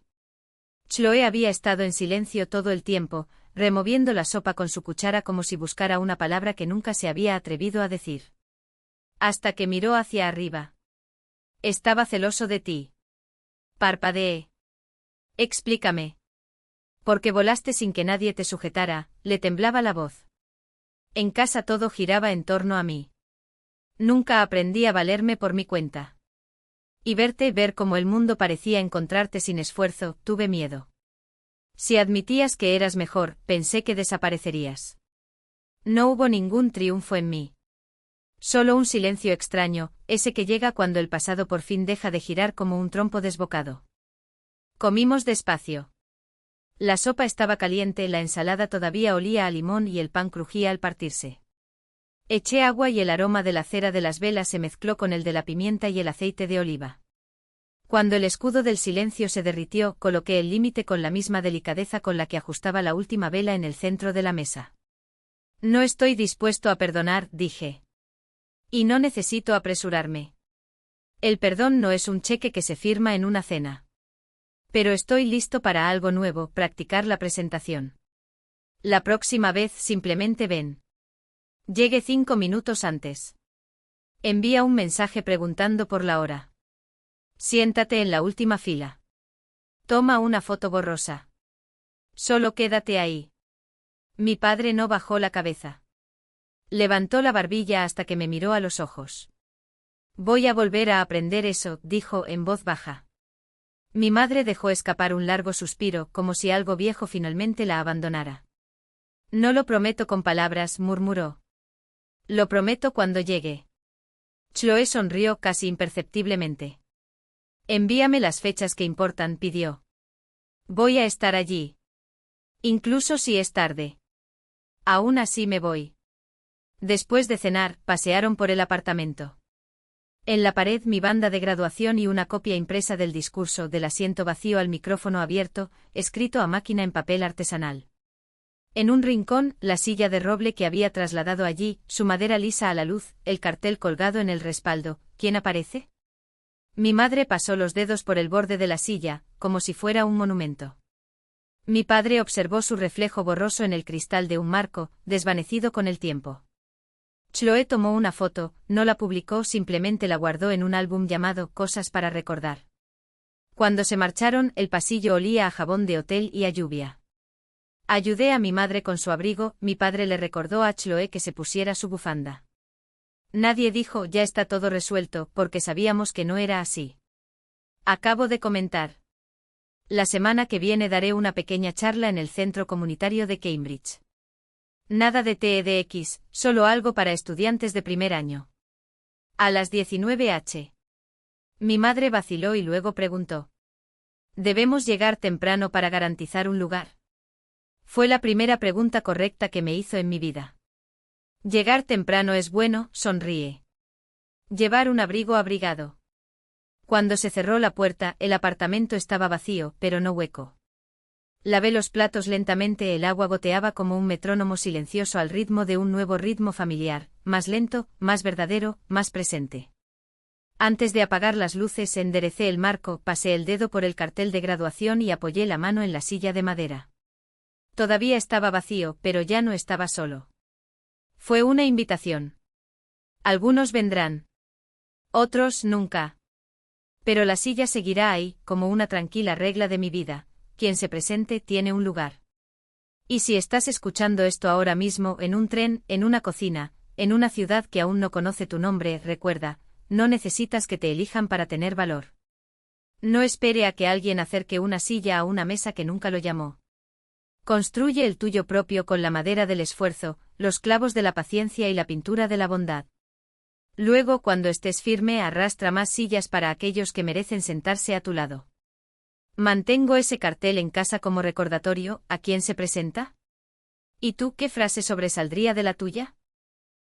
Chloe había estado en silencio todo el tiempo, removiendo la sopa con su cuchara como si buscara una palabra que nunca se había atrevido a decir. Hasta que miró hacia arriba. Estaba celoso de ti. Parpadeé. Explícame. Porque volaste sin que nadie te sujetara, le temblaba la voz. En casa todo giraba en torno a mí. Nunca aprendí a valerme por mi cuenta. Y ver cómo el mundo parecía encontrarte sin esfuerzo, tuve miedo. Si admitías que eras mejor, pensé que desaparecerías. No hubo ningún triunfo en mí. Solo un silencio extraño, ese que llega cuando el pasado por fin deja de girar como un trompo desbocado. Comimos despacio. La sopa estaba caliente, la ensalada todavía olía a limón y el pan crujía al partirse. Eché agua y el aroma de la cera de las velas se mezcló con el de la pimienta y el aceite de oliva. Cuando el escudo del silencio se derritió, coloqué el límite con la misma delicadeza con la que ajustaba la última vela en el centro de la mesa. No estoy dispuesto a perdonar, dije. Y no necesito apresurarme. El perdón no es un cheque que se firma en una cena. Pero estoy listo para algo nuevo, practicar la presentación. La próxima vez simplemente ven. Llegue 5 minutos antes. Envía un mensaje preguntando por la hora. Siéntate en la última fila. Toma una foto borrosa. Solo quédate ahí. Mi padre no bajó la cabeza. Levantó la barbilla hasta que me miró a los ojos. Voy a volver a aprender eso, dijo en voz baja. Mi madre dejó escapar un largo suspiro, como si algo viejo finalmente la abandonara. No lo prometo con palabras, murmuró. Lo prometo cuando llegue. Chloe sonrió casi imperceptiblemente. Envíame las fechas que importan, pidió. Voy a estar allí. Incluso si es tarde. Aún así me voy. Después de cenar, pasearon por el apartamento. En la pared mi banda de graduación y una copia impresa del discurso, del asiento vacío al micrófono abierto, escrito a máquina en papel artesanal. En un rincón, la silla de roble que había trasladado allí, su madera lisa a la luz, el cartel colgado en el respaldo. ¿Quién aparece? Mi madre pasó los dedos por el borde de la silla, como si fuera un monumento. Mi padre observó su reflejo borroso en el cristal de un marco, desvanecido con el tiempo. Chloe tomó una foto, no la publicó, simplemente la guardó en un álbum llamado Cosas para recordar. Cuando se marcharon, el pasillo olía a jabón de hotel y a lluvia. Ayudé a mi madre con su abrigo, mi padre le recordó a Chloe que se pusiera su bufanda. Nadie dijo ya está todo resuelto, porque sabíamos que no era así. Acabo de comentar. La semana que viene daré una pequeña charla en el centro comunitario de Cambridge. Nada de TEDx, solo algo para estudiantes de primer año. A las 19 h. Mi madre vaciló y luego preguntó. ¿Debemos llegar temprano para garantizar un lugar? Fue la primera pregunta correcta que me hizo en mi vida. Llegar temprano es bueno, sonríe. Llevar un abrigo abrigado. Cuando se cerró la puerta, el apartamento estaba vacío, pero no hueco. Lavé los platos lentamente, el agua goteaba como un metrónomo silencioso al ritmo de un nuevo ritmo familiar, más lento, más verdadero, más presente. Antes de apagar las luces enderecé el marco, pasé el dedo por el cartel de graduación y apoyé la mano en la silla de madera. Todavía estaba vacío, pero ya no estaba solo. Fue una invitación. Algunos vendrán. Otros nunca. Pero la silla seguirá ahí, como una tranquila regla de mi vida. Quien se presente tiene un lugar. Y si estás escuchando esto ahora mismo, en un tren, en una cocina, en una ciudad que aún no conoce tu nombre, recuerda, no necesitas que te elijan para tener valor. No espere a que alguien acerque una silla a una mesa que nunca lo llamó. Construye el tuyo propio con la madera del esfuerzo, los clavos de la paciencia y la pintura de la bondad. Luego, cuando estés firme, arrastra más sillas para aquellos que merecen sentarse a tu lado. Mantengo ese cartel en casa como recordatorio. ¿A quién se presenta? ¿Y tú qué frase sobresaldría de la tuya?